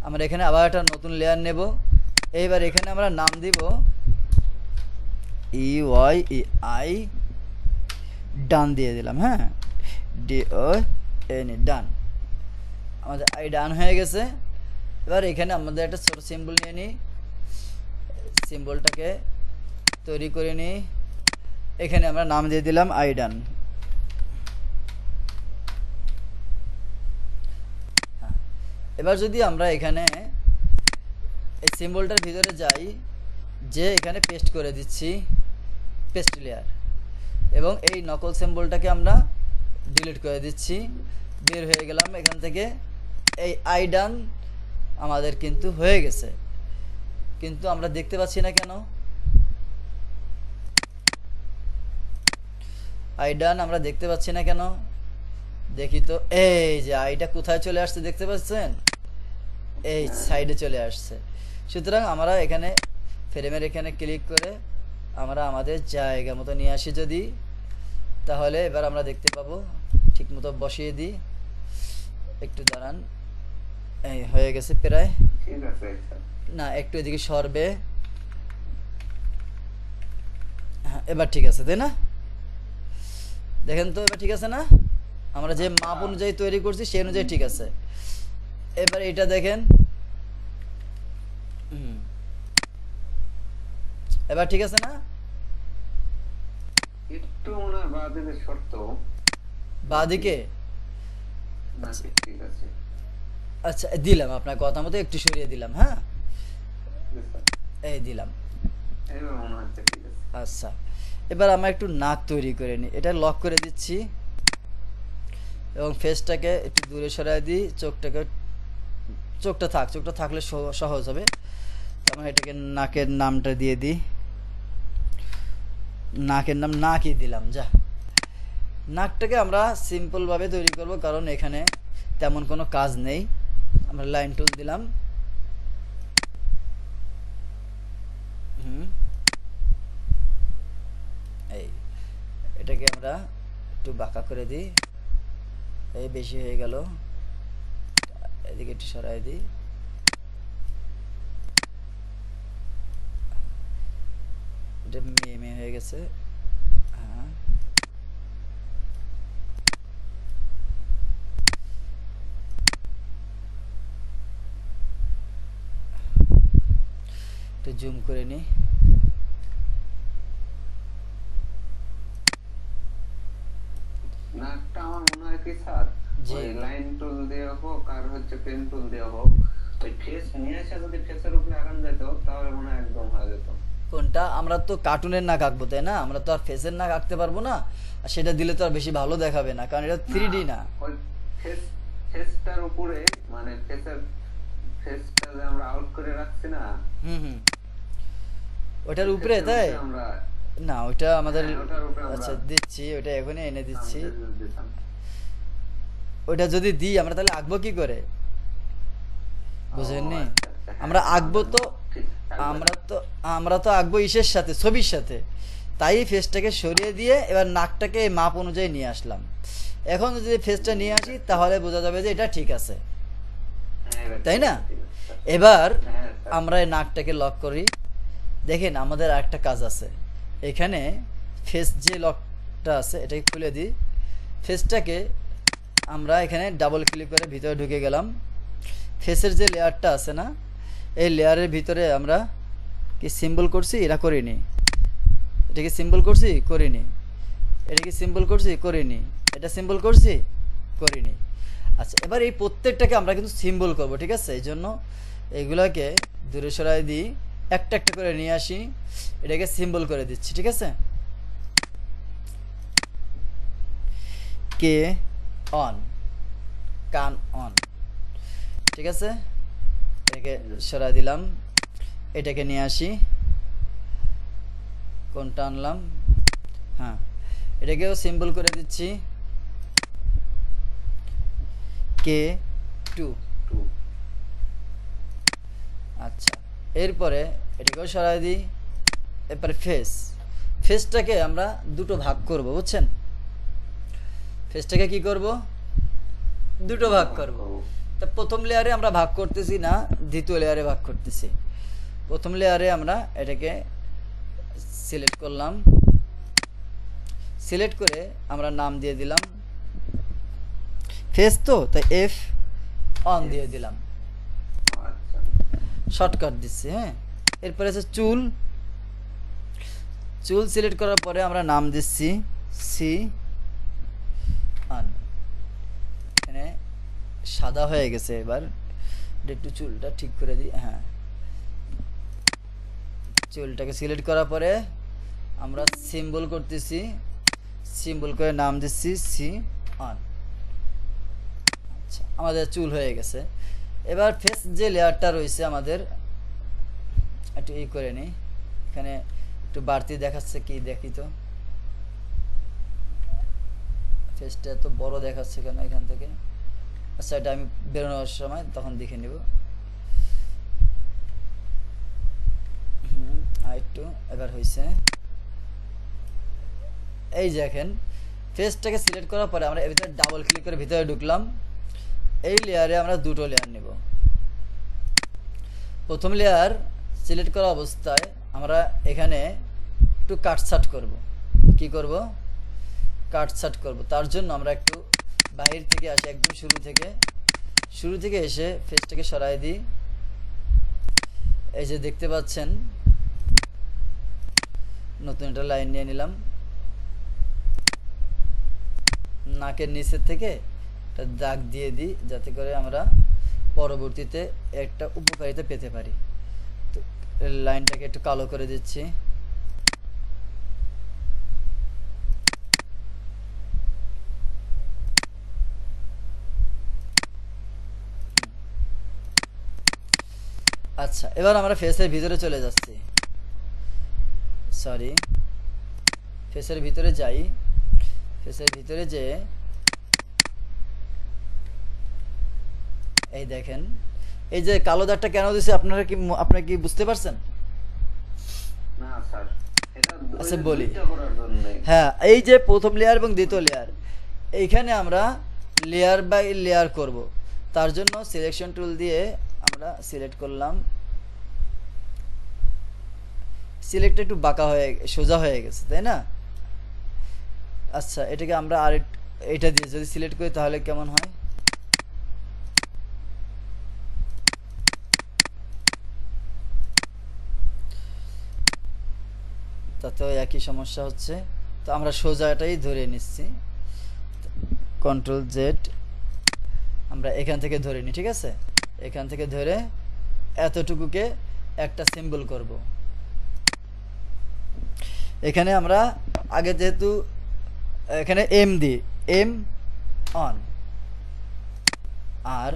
আমরা এখানে আবার একটা নতুন লেয়ার নেব। এইবার এখানে আমরা নাম দিব EYEI, ডান দিয়ে দিলাম। হ্যাঁ, DON, ডান। আমাদের আই ডান হয়ে গেছে। এবার এখানে আমাদের একটা ছোট সিম্বল নিয়ে নিই, সিম্বলটাকে তৈরি করে নিই। এখানে আমরা নাম দিয়ে দিলাম আই ডান। হ্যাঁ, এবার যদি আমরা এখানে এই সিম্বলটার ভিতরে যাই, যে এখানে পেস্ট করে দিচ্ছি, পেস্ট লেয়ার, এবং এই নকল সিম্বলটাকে আমরা ডিলিট করে দিচ্ছি। বের হয়ে গেলাম এখান থেকে। এই আই ডান আমাদের কিন্তু হয়ে গেছে, কিন্তু আমরা দেখতে পাচ্ছি না কেন? আই ডান আমরা দেখতে পাচ্ছি না কেন? দেখি তো, এই যে আইটা কোথায় চলে আসছে দেখতে পাচ্ছেন? এই সাইডে চলে আসছে। সুতরাং আমরা এখানে ফ্রেমের এখানে ক্লিক করে আমরা আমাদের জায়গা মতো নিয়ে আসি যদি, তাহলে এবার আমরা দেখতে পাবো। ঠিক মতো বসিয়ে দিই, একটু দাঁড়ান। এই হয়ে গেছে প্রায়। ঠিক আছে না, একটু এদিকে সরবে। হ্যাঁ, এবার ঠিক আছে, তাই না? দেখেন তো, এবার ঠিক আছে না? আমরা যে মাপ অনুযায়ী তৈরি করছি সেই অনুযায়ী ঠিক আছে। এবার এটা দেখেন, এবার ঠিক আছে না? একটু মনে হয় বাদিকে শর্ত, বাদিকে? না ঠিক আছে। আচ্ছা, দিলাম আপনার কথা মতো, একটু সরিয়ে দিলাম। হ্যাঁ, এই দিলাম। এবার মনে হচ্ছে ঠিক আছে। আচ্ছা, এবার আমরা একটু নাক তৈরি করে নিই। এটা লক করে দিচ্ছি এবং ফেসটাকে একটু দূরে সরাই দিই। চোখটা থাকলে সহজ হবে। তারপর এটাকে নাকের নামটা দিয়ে দিই। নাকের নাম নাকই দিলাম। যা, নাকটাকে আমরা সিম্পলভাবে তৈরি করব, কারণ এখানে তেমন কোনো কাজ নেই। আমরা লাইন টুল দিলাম। এই এটাকে আমরা একটু বাঁকা করে দিই। এই বেশি হয়ে গেল, এদিকে একটু সরাই দিই। এটা মেয়ে হয়ে গেছে। হ্যাঁ, একটু জুম করে নিই। নাকটা আমার মনে হয় কি স্যার, জি। ওই লাইন টুল দিয়ে হোক আর হচ্ছে পেন টুল দিয়ে হোক, ওই ফেস নিয়ে এসে যদি ফেসের উপরে আগান যেত তাহলে মনে হয় একদম হয়ে যেত। কোনটা? আমরা তো কার্টুনের নাক আঁকবো, তাই না? আমরা তো আর ফেসের নাক আঁকতে পারবো না। আর সেটা দিলে তো আর বেশি ভালো দেখাবে না, কারণ এটা 3D না। ওই ফেসটার উপরে, মানে ফেসটা যে আমরা আউট করে রাখছি না, ওটার উপরে, তাই আমরা না? ওটা আমাদের, ওটার উপরে আমরা আচ্ছা দিচ্ছি, ওটা এখনই এনে দিচ্ছি। দিতাম। ওটা যদি দিই আমরা তাহলে আঁকবো কি করে, বুঝেননি? আচ্ছা, আচ্ছা, হ্যাঁ, আমরা আঁকবো তো, ঠিক, আমরা তো আঁকবো ইসের সাথে, ছবির সাথে। তাই ফেসটাকে সরিয়ে দিয়ে এবার নাকটাকে এই মাপ অনুযায়ী নিয়ে আসলাম। এখন যদি ফেসটা নিয়ে আসি তাহলে বোঝা যাবে যে এটা ঠিক আছে, হ্যাঁ, এবার তাই না? ঠিক আছে। এবার হ্যাঁ, স্যার। আমরা এই নাকটাকে লক করি। দেখেন আমাদের আরেকটা কাজ আছে। এখানে ফেস যে লকটা আছে এটাকে খুলে দিই। ফেসটাকে আমরা এখানে ডাবল ক্লিক করে ভিতরে ঢুকে গেলাম। ফেসের যে লেয়ারটা আছে না, এই লেয়ারের ভিতরে আমরা কি সিম্বল করছি? এটা করিনি। এটা কি সিম্বল করছি? করিনি। এটা কি সিম্বল করছি? করিনি। এটা সিম্বল করছি? করিনি। আচ্ছা, এবার এই প্রত্যেকটাকে আমরা কিন্তু সিম্বল করব, ঠিক আছে? এই জন্য এইগুলাকে দূরে সরাই দিই, একটা একটা করে নিয়ে আসি, এটাকে সিম্বল করে দিচ্ছি, ঠিক আছে? কে অন, কান অন, ঠিক আছে? এটাকে সরাই দিলাম। এটাকে নিয়ে আসি, কোনটা আনলাম, হ্যাঁ এটাকেও সিম্বল করে দিচ্ছি K2। আচ্ছা, এরপরে এটাকেও সরাই দিই। এরপরে ফেসটাকে আমরা দুটো ভাগ করব, বুঝছেন? ফেসটাকে কি করব, দুটো ভাগ করব। তা প্রথম লেয়ারে আমরা ভাগ করতেছি না, দ্বিতীয় লেয়ারে ভাগ করতেছি। প্রথম লেয়ারে আমরা এটাকে সিলেক্ট করলাম, সিলেক্ট করে আমরা নাম দিয়ে দিলাম ফেস, তো তাই এফ অন দিয়ে দিলাম, আচ্ছা শর্টকাট দিচ্ছি। হ্যাঁ, এরপরে আছে চুল, চুল সিলেক্ট করার পরে আমরা নাম দিচ্ছি সি অন। এখানে সাদা হয়ে গেছে, এবার একটু চুলটা ঠিক করে দিই। হ্যাঁ, চুলটাকে সিলেক্ট করার পরে আমরা সিম্বল করতেছি, সিম্বল করে নাম দিচ্ছি সি অন। আচ্ছা, আমাদের চুল হয়ে গেছে। এবার ফেস যে লেয়ারটা রয়েছে আমাদের একটু ই করে নিই, এখানে একটু বাড়তি দেখাচ্ছে, কি দেখি তো, ফেসটা এত বড় দেখাচ্ছে কেন এখান থেকে? আচ্ছা, এটা আমি বেরোনোর সময় তখন দেখে নিব। আর একটু এবার হয়েছে। এই যে দেখেন, ফেসটাকে সিলেক্ট করার পরে আমরা এর ভিতরে ডাবল ক্লিক করে ভিতরে ঢুকলাম। এই লেয়ারে আমরা দুটো লেয়ার নেব। প্রথম লেয়ার সিলেক্ট করা অবস্থায় আমরা এখানে একটু কাটছাট করব। কি করব? কাটছাট করব। তার জন্য আমরা একটু বাহির থেকে আসি, একদম শুরু থেকে এসে ফেসটাকে সরাই দিই। এই যে দেখতে পাচ্ছেন, নতুন একটা লাইন নিয়ে নিলাম, নাকের নিচের থেকে একটা দাগ দিয়ে দিই, যাতে করে আমরা পরবর্তীতে একটা উপকারিতা পেতে পারি। তো লাইনটাকে একটু কালো করে দিচ্ছি। আচ্ছা, এবার আমরা ফেসের ভিতরে চলে যাচ্ছি, সরি ফেসের ভিতরে যাই। ফেসের ভিতরে যে এই দেখেন, এই যে কালো দাগটা কেন দিছে আপনারা কি বুঝতে পারছেন? না স্যার, এটা আচ্ছা বলি। দুইটা করার জন্য। হ্যাঁ, এই যে প্রথম লেয়ার এবং দ্বিতীয় লেয়ার, এইখানে আমরা লেয়ার বাই লেয়ার করব। তার জন্য সিলেকশন টুল দিয়ে আমরা সিলেক্ট করলাম। সিলেক্ট একটু বাঁকা হয়ে সোজা হয়ে গেছে, তাই না? আচ্ছা, এটাকে আমরা এটা দিয়ে যদি সিলেক্ট করি তাহলে কেমন হয়? তাতেও একই সমস্যা হচ্ছে। তো আমরা সোজাটাই ধরে নিচ্ছি, কন্ট্রোল জেড আমরা এখান থেকে ধরে নিই, ঠিক আছে? এখান থেকে ধরে এতটুকুকে একটা সিম্বল করব। এখানে আমরা আগে যেহেতু এখানে এম দিই, এম অন, আর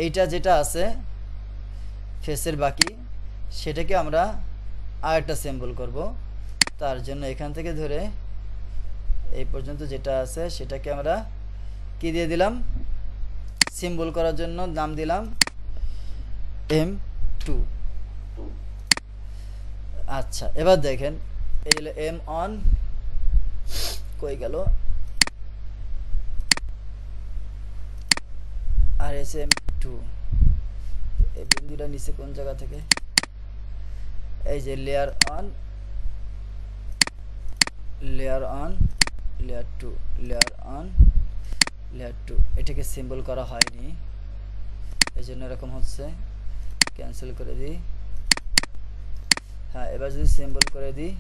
এইটা যেটা আছে ফেসের বাকি, সেটাকে আমরা আরেকটা সিম্বল করব। তার জন্য এখান থেকে ধরে এই পর্যন্ত যেটা আছে সেটাকে আমরা কি দিয়ে দিলাম, সিম্বল করার জন্য নাম দিলাম M2। আচ্ছা, এবার দেখেন, এই হলো এম অন, কই গেল, আর এস M2। এই বিন্দুটা নিচে কোন জায়গা থেকে? এই যে layer on, layer on, layer 2, layer on, layer 2। এটাকে সিম্বল করা হয়নি, এই জন্য এরকম হচ্ছে। ক্যান্সেল করে দিই। হ্যাঁ, এবার যদি সিম্বল করে দিই,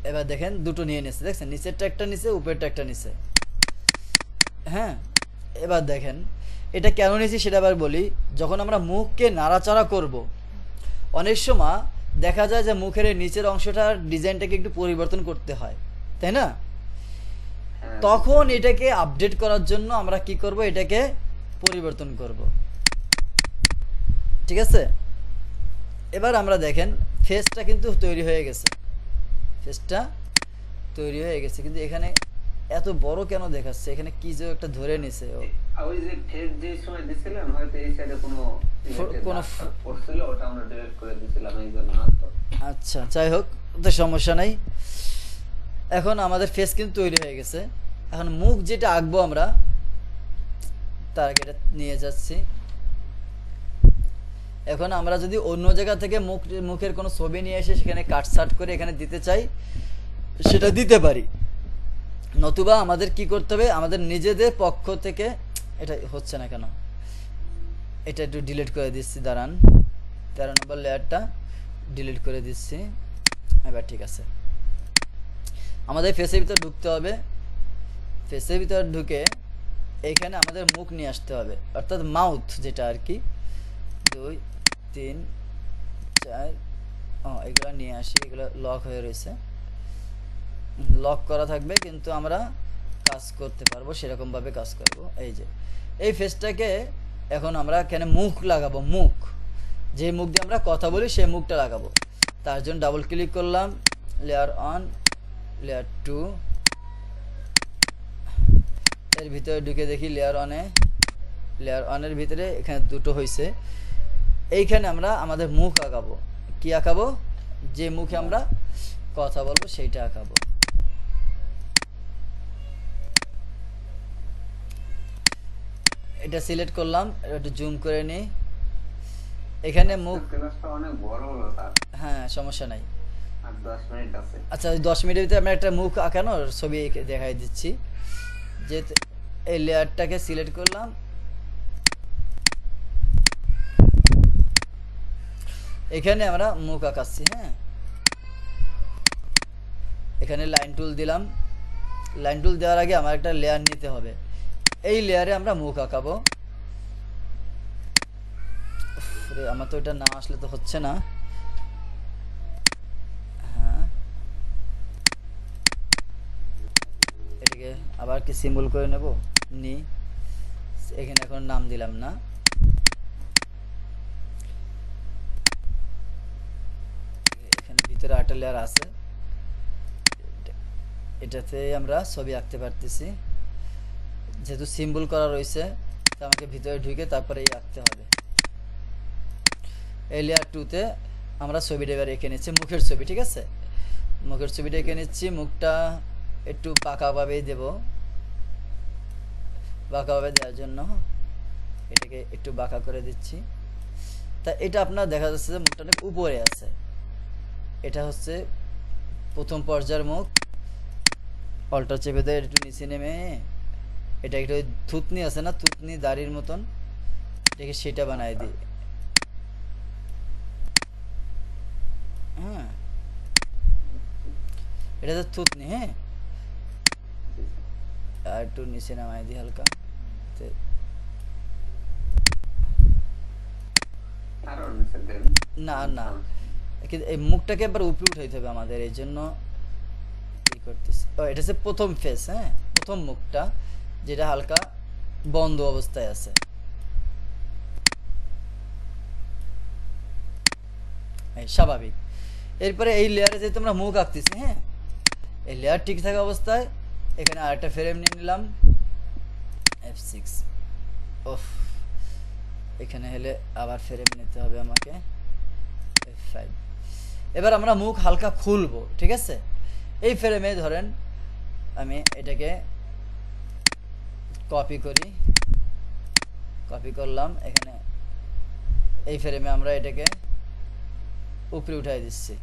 এবার দেখেন দুটো নিয়ে নিচ্ছে, দেখছেন? নিচেরটা একটা নিচে, উপরেরটা একটা নিচে। হ্যাঁ, এবার দেখেন এটা কেন নিয়েছি সেটা আবার বলি। যখন আমরা মুখকে নাড়াচাড়া করব, অনেক সময় দেখা যায় যে মুখের নিচের অংশটার ডিজাইনটাকে একটু পরিবর্তন করতে হয়, তাই না? হ্যাঁ, তখন এটাকে আপডেট করার জন্য আমরা কি করব, এটাকে পরিবর্তন করব। ঠিক আছে, এবার আমরা দেখেন ফেসটা কিন্তু তৈরি হয়ে গেছে, ফেসটা তৈরি হয়ে গেছে, কিন্তু এখানে এত বড় কেন দেখাচ্ছে, এখানে কি যে একটা ধরে নিছে ও। আর ওই যে ফেস যে সময় দিছিলেন হয়তো এই সাইডে কোনো কোনো পড়ছিল, ওটা আমরা ডিলিট করে দিছিলাম এই জন্য হয়তো। আচ্ছা যাই হোক, তো সমস্যা নাই। এখন আমাদের ফেস কিন্তু তৈরি হয়ে গেছে। এখন মুখ যেটা আঁকবো আমরা, তার আগে এটা নিয়ে যাচ্ছি। এখন আমরা যদি অন্য জায়গা থেকে মুখের কোনো ছবি নিয়ে এসে সেখানে কাটছাট করে এখানে দিতে চাই, সেটা দিতে পারি। নতুবা আমাদের কি করতে হবে, আমাদের নিজেদের পক্ষ থেকে, এটা হচ্ছে না কেন, এটা একটু ডিলিট করে দিচ্ছি, দাঁড়ান, 13 নম্বর লেয়ারটা ডিলিট করে দিচ্ছি। এবার ঠিক আছে, আমাদের ফেসের ভিতর ঢুকতে হবে। ফেসের ভিতর ঢুকে এইখানে আমাদের মুখ নিয়ে আসতে হবে, অর্থাৎ মাউথ যেটা আর কি, 2 3 4 এগুলো নিয়ে আসি, এগুলো লক হয়ে রয়েছে, লক করা থাকবে, কিন্তু আমরা কাজ করতে পারবো, সেরকম ভাবে কাজ করব। এই যে এই ফেসটাকে এখন আমরা এখানে মুখ লাগাবো, মুখ, যে মুখ দিয়ে আমরা কথা বলি সেই মুখটা লাগাবো। তার জন্য ডাবল ক্লিক করলাম, লেয়ার 1, লেয়ার 2, এর ভিতরে ঢুকে দেখি লেয়ার 1-এ, লেয়ার 1-এর ভিতরে এখানে দুটো হয়েছে। এইখানে আমরা আমাদের মুখ আঁকাবো। কি আঁকাবো, যে মুখে আমরা কথা বলবো সেইটা আঁকাবো। এটা সিলেক্ট করলাম, একটু জুম করে নিই। এখানে মুখ, ক্লাসটা অনেক বড় হলো স্যার। হ্যাঁ সমস্যা নাই। আর 10 মিনিট আছে। আচ্ছা, ওই 10 মিনিটের ভিতরে আমরা একটা মুখ আঁকানোর ছবি দেখাই দিচ্ছি। যে এই লেয়ারটাকে সিলেক্ট করলাম, এখানে আমরা মুখ আঁকাচ্ছি। হ্যাঁ, এখানে লাইন টুল দিলাম। লাইন টুল দেওয়ার আগে আমার একটা লেয়ার নিতে হবে, এই লেয়ারে আমরা মুখ আঁকাবো। আমার তো এটা না আসলে তো হচ্ছে না। হ্যাঁ, এটাকে আবার কি সিম্বল করে নেব, নি, এখানে এখন নাম দিলাম না। এখানে ভিতরে আরেকটা লেয়ার আছে, এটাতে আমরা ছবি আঁকতে পারতেছি। যেহেতু সিম্বল করা রয়েছে, তো আমাকে ভিতরে ঢুকে তারপরে আঁকতে হবে। এই লেয়ার 2-তে আমরা ছবিটা এবার এঁকে নিচ্ছি, মুখের ছবি। ঠিক আছে, মুখের ছবিটা এঁকে নিচ্ছি। মুখটা একটু বাঁকাভাবেই দেব, বাঁকাভাবে দেওয়ার জন্য এটাকে একটু বাঁকা করে দিচ্ছি। তা এটা আপনার দেখা যাচ্ছে যে মুখটা অনেক উপরে আছে, এটা হচ্ছে প্রথম পর্যায়ের মুখ। অল্টার চেপে দেয়, একটু নিচে নেমে এটা একটু থুতনি আছে না, থুতনি দাড়ির মতন, এটাকে সেটা বানাই দিই। হ্যাঁ, এটা তো থুতনি। হ্যাঁ, আর একটু নিচে নামাই দিই হালকা, না না, কিন্তু এই মুখটাকে একবার উপরে উঠাইতে হবে আমাদের, এই জন্য কি করতেছি। এটা হচ্ছে প্রথম ফেস। হ্যাঁ, প্রথম মুখটা যেটা হালকা বন্ধ অবস্থায় আছে। স্বাভাবিক। এরপরে এই লেয়ারে যে তোমরা মুখ আঁকতেছি, হ্যাঁ, এই লেয়ার ঠিক থাকা অবস্থায় এখানে আরেকটা ফ্রেম নিয়ে নিলাম, F6। ওফ, এখানে হলে আবার ফ্রেম নিতে হবে আমাকে, F5। এবার আমরা মুখ হালকা খুলবো। ঠিক আছে, এই ফ্রেমে ধরেন আমি এটাকে কপি করি, কপি করলাম, এখানে এই ফ্রেমে আমরা এটাকে উপরে উঠাই দিচ্ছি।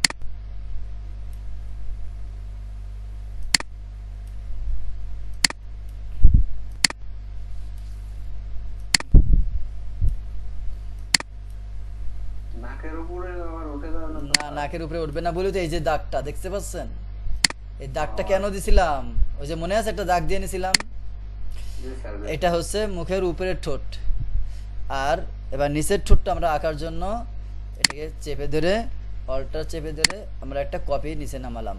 নাকের উপরে আবার উঠে যাবে না? না, নাকের উপরে উঠবে না বলে তো এই যে দাগটা দেখতে পাচ্ছেন, এই দাগটা কেন দিছিলাম, ওই যে মনে আছে একটা দাগ দিয়ে নিছিলাম, এটা হচ্ছে মুখের উপরের ঠোঁট। আর এবার নিচের ঠোঁটটা আমরা আঁকার জন্য এটাকে চেপে ধরে, অল্টার চেপে ধরে আমরা একটা কপি নিচে নামালাম।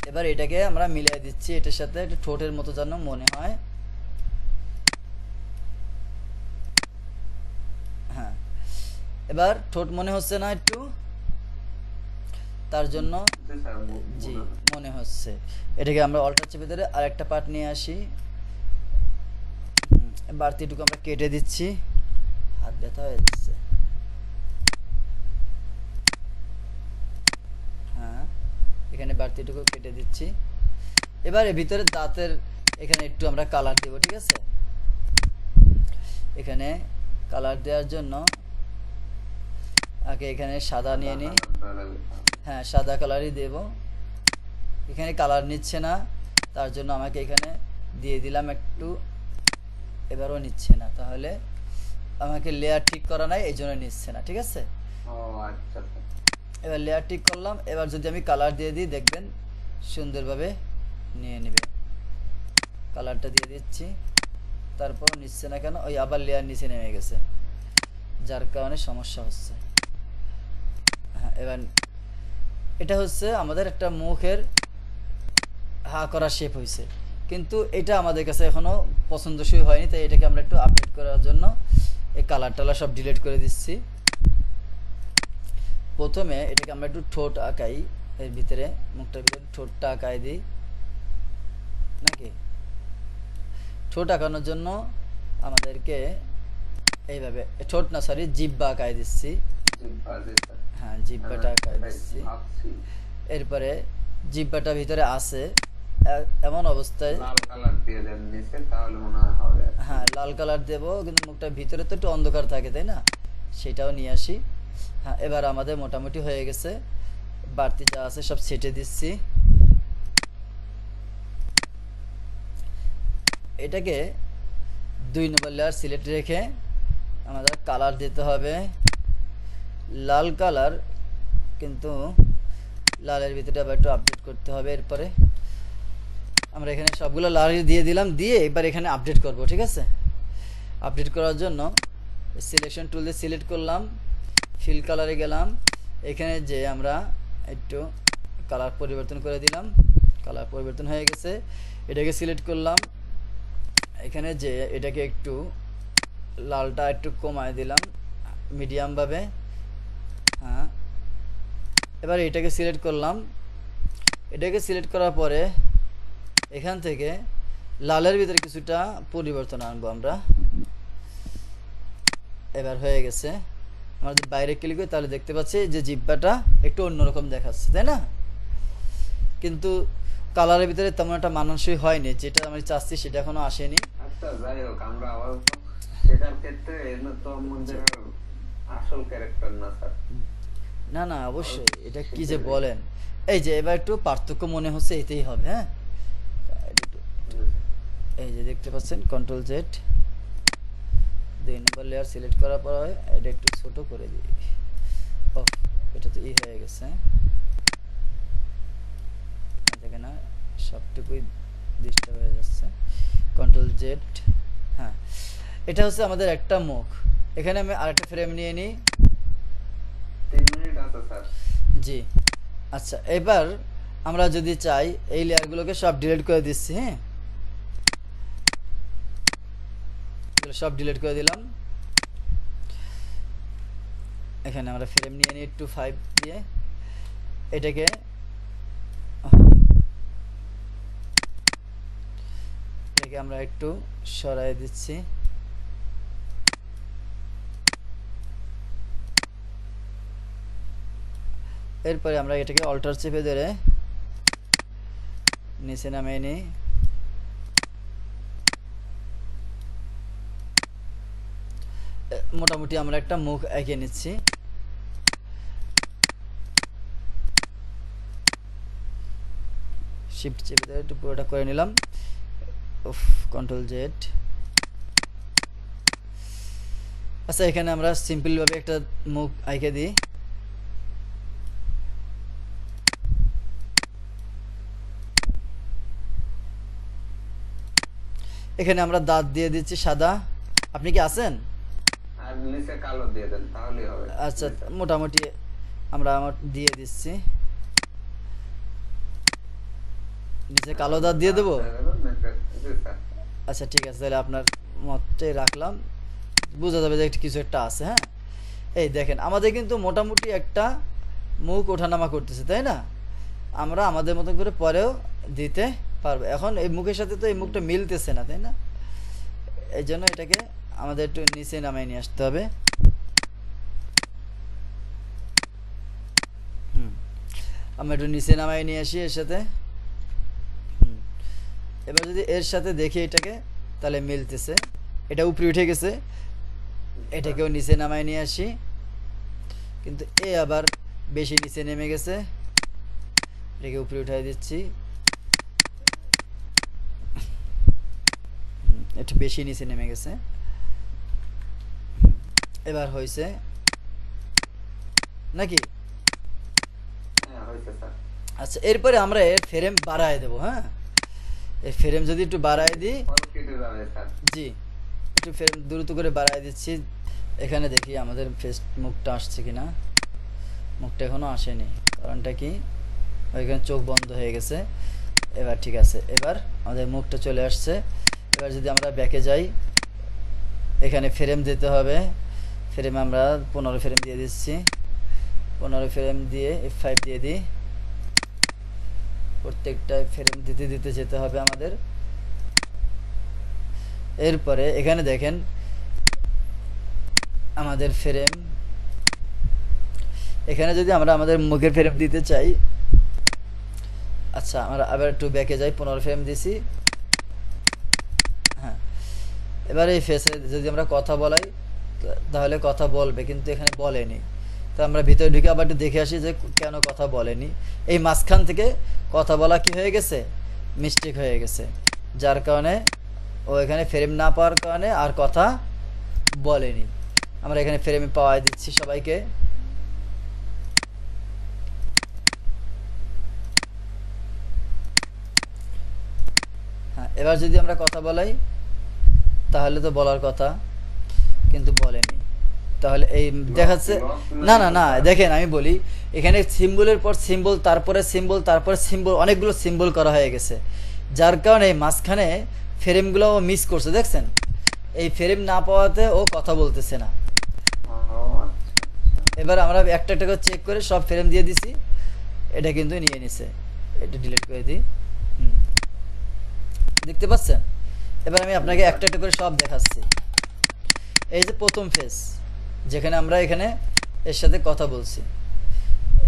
এবার এটাকে আমরা মিলিয়ে দিচ্ছি এটার সাথে, এটা ঠোঁটের মতো যেন মনে হয়। হ্যাঁ, এবার ঠোঁট মনে হচ্ছে না একটু, তার জন্য জি স্যার, জি মনে হচ্ছে। এটাকে আমরা অল্টার চেপে ধরে আরেকটা পার্ট নিয়ে আসি। বাড়তিটুকু আমরা কেটে দিচ্ছি, হাত ব্যথা হয়ে যাচ্ছে। হ্যাঁ, এখানে বাড়তিটুকু কেটে দিচ্ছি। এবার এর ভিতরে দাঁতের এখানে একটু আমরা কালার দেব, ঠিক আছে? এখানে কালার দেওয়ার জন্য আগে এখানে সাদা নিয়ে নিই। হ্যাঁ, সাদা কালারই দেব। এখানে কালার নিচ্ছে না, তার জন্য আমাকে এখানে দিয়ে দিলাম একটু, এবারও নিচ্ছে না, তাহলে আমাকে লেয়ার ঠিক করা নাই, এই জন্য নিচ্ছে না, ঠিক আছে? ও আচ্ছা স্যার। এবার লেয়ার ঠিক করলাম। এবার যদি আমি কালার দিয়ে দিই দেখবেন সুন্দরভাবে নিয়ে নেবে। কালারটা দিয়ে দিচ্ছি, তারপর নিচ্ছে না কেন, ওই আবার লেয়ার নিচে নেমে গেছে, যার কারণে সমস্যা হচ্ছে। হ্যাঁ, এবার এটা হচ্ছে আমাদের একটা মুখের হা করা শেপ হয়েছে, কিন্তু এটা আমাদের কাছে এখনো পছন্দসই হয়নি, তাই এটাকে আমরা একটু আপডেট করার জন্য এই কালার টালার সব ডিলিট করে দিচ্ছি। প্রথমে এটাকে আমরা একটু ঠোঁট আঁকাই, এর ভিতরে মুখটার ভিতরে ঠোঁটটা আঁকাই দিই নাকি। ঠোঁট আঁকানোর জন্য আমাদেরকে এইভাবে, ঠোঁট না সরি জিহ্বা আঁকাই দিচ্ছি। হ্যাঁ, জিহ্বাটা আঁকাই দিচ্ছি। এরপরে জিহ্বাটা ভিতরে আছে এমন অবস্থায়, লাল কালার দিয়ে দেন নিচে, তাহলে মনে হয় হবে। হ্যাঁ লাল কালার দেব, কিন্তু মুখটার ভিতরে তো একটু অন্ধকার থাকে, তাই না? সেটাও নিয়ে আসি। হ্যাঁ, এবার আমাদের মোটামুটি হয়ে গেছে। বাড়তি যা আছে সব ছেটে দিচ্ছি। এটাকে 2 নম্বর লেয়ার সিলেক্ট রেখে আমাদের কালার দিতে হবে লাল কালার, কিন্তু লালের ভিতরে আবার একটু আপডেট করতে হবে। এরপরে আমরা এখানে সবগুলো লাল দিয়ে দিলাম, দিয়ে এবার এখানে আপডেট করব, ঠিক আছে? আপডেট করার জন্য সিলেকশন টুল দিয়ে সিলেক্ট করলাম, ফিল কালারে গেলাম, এখানে যে আমরা একটু কালার পরিবর্তন করে দিলাম, কালার পরিবর্তন হয়ে গেছে। এটাকে সিলেক্ট করলাম, এখানে যে এটাকে একটু লালটা একটু কমায় দিলাম মিডিয়ামভাবে। হ্যাঁ, এবার এটাকে সিলেক্ট করলাম। এটাকে সিলেক্ট করার পরে এখান থেকে লালের ভিতরে কিছুটা পরিবর্তন আনবো আমরা। এবার হয়ে গেছে। আমরা যদি বাইরে ক্লিক করি তাহলে দেখতে পাচ্ছি যে জিহ্বাটা একটু অন্যরকম দেখাচ্ছে, তাই না? কিন্তু কালারের ভিতরে তেমন একটা মানানসই হয়নি, যেটা আমি চাচ্ছি সেটা এখনো আসেনি। আচ্ছা, যাই হোক, আমরা আবার সেটার ক্ষেত্রে তো আমাদের আসল ক্যারেক্টার না স্যার। না না, অবশ্যই এটা কি যে বলেন। এই যে এবার একটু পার্থক্য মনে হচ্ছে, এতেই হবে। হ্যাঁ, এই যে দেখতে পাচ্ছেন কন্ট্রোল জেড, 2 নম্বর লেয়ার সিলেক্ট করার পর এটা একটু ছোট করে দিই। ও, এটা তো হয়ে গেছে, দেখে না সবটুকুই ডিস্টার্ব হয়ে যাচ্ছে। Control Z. হ্যাঁ, এটা হচ্ছে আমাদের একটা মুখ। এখানে আমি আরেকটা ফ্রেম নিয়ে নিই। 3 মিনিট আছে স্যার। জি আচ্ছা, এবার আমরা যদি চাই এই লেয়ারগুলোকে সব ডিলিট করে দিচ্ছি। হ্যাঁ, সব ডিলিট করে দিলাম। এখানে আমরা ফ্রেম নিয়ে নিই একটু 5 দিয়ে, এটাকে আমরা একটু সরাই দিচ্ছি। এরপরে আমরা এটাকে অল্টার চেপে ধরে নিচে নামিয়ে নিই। মোটামুটি আমরা একটা মুখ এঁকে নিচ্ছি। শিফট চেপে ধরে একটু পুরোটা করে নিলাম। Control Z. আচ্ছা, এখানে আমরা সিম্পল ভাবে একটা মুখ এঁকে দিই। এখানে আমরা দাঁত দিয়ে দিচ্ছি সাদা। আপনি কি আছেন? আর নিচে কালো দিয়ে দেন, তাহলেই হবে। আচ্ছা, মোটামুটি আমরা দিয়ে দিচ্ছি। নিচে কালো দাঁত দিয়ে দেবো? জি স্যার। আচ্ছা ঠিক আছে, তাহলে আপনার মতটাই রাখলাম, বোঝা যাবে যে কিছু একটা আছে। হ্যাঁ, এই দেখেন আমাদের কিন্তু মোটামুটি একটা মুখ ওঠানামা করতেছে, তাই না? আমরা আমাদের মতন করে পরেও দিতে পারবো। এখন এই মুখের সাথে তো এই মুখটা মিলতেছে না, তাই না? এই জন্য এটাকে আমাদের একটু নিচে নামাই নিয়ে আসতে হবে। আমরা একটু নিচে নামাই নিয়ে আসি এর সাথে। এবার যদি এর সাথে দেখি এটাকে, তাহলে মিলতেছে, এটা উপরে উঠে গেছে। এটাকেও নিচে নামাই নিয়ে আসি, কিন্তু এ আবার বেশি নিচে নেমে গেছে, এটাকে উপরে উঠাই দিচ্ছি। একটু বেশি নিচে নেমে গেছে। এবার হয়েছে নাকি? হ্যাঁ হয়েছে স্যার। আচ্ছা, এরপরে আমরা এর ফ্রেম বাড়ায় দেবো। হ্যাঁ, এই ফ্রেম যদি একটু বাড়ায় দিই, ফল কেটে যাবে স্যার। জি একটু ফ্রেম দ্রুত করে বাড়ায় দিচ্ছি। এখানে দেখি আমাদের ফেস মুখটা আসছে কিনা। মুখটা এখনো আসেনি, কারণটা কি? ওইখানে চোখ বন্ধ হয়ে গেছে। এবার ঠিক আছে, এবার আমাদের মুখটা চলে আসছে। এবার যদি আমরা ব্যাকে যাই, এখানে ফ্রেম দিতে হবে। ফ্রেম আমরা 15 ফ্রেম দিয়ে দিচ্ছি। 15 ফ্রেম দিয়ে F5 দিয়ে দিই। প্রত্যেকটা ফ্রেম দিতে দিতে যেতে হবে আমাদের। এরপরে এখানে দেখেন আমাদের ফ্রেম, এখানে যদি আমরা আমাদের মুখের ফ্রেম দিতে চাই, আচ্ছা আমরা আবার একটু ব্যাকে যাই, 15 ফ্রেম দিছি। হ্যাঁ, এবার এই ফেসে যদি আমরা কথা বলাই, তাহলে কথা বলবে, কিন্তু এখানে বলেনি। তো আমরা ভিতরে ঢুকে আবার একটু দেখে আসি যে কেন কথা বলেনি। এই মাঝখান থেকে কথা বলা কি হয়ে গেছে, মিস্টেক হয়ে গেছে, যার কারণে ও এখানে ফ্রেম না পাওয়ার কারণে আর কথা বলেনি। আমরা এখানে ফ্রেম পাওয়াই দিচ্ছি সবাইকে। হ্যাঁ, এবার যদি আমরা কথা বলাই, তাহলে তো বলার কথা, কিন্তু বলেনি। তাহলে এই দেখাচ্ছে না না না, দেখেন আমি বলি, এখানে সিম্বলের পর সিম্বল, তারপরে সিম্বল, তারপরে সিম্বল, অনেকগুলো সিম্বল করা হয়ে গেছে, যার কারণে মাঝখানে ফ্রেমগুলো মিস করছে। দেখছেন, এই ফ্রেম না পাওয়াতে ও কথা বলতেছে না। এবার আমরা একটা একটা করে চেক করে সব ফ্রেম দিয়ে দিছি, এটা কিন্তু নিয়ে নিছে। এটা ডিলিট করে দিই। দেখতে পাচ্ছেন? এবার আমি আপনাকে একটা একটা করে সব দেখাচ্ছি। এই যে প্রথম ফেস, যেখানে আমরা এখানে এর সাথে কথা বলছি।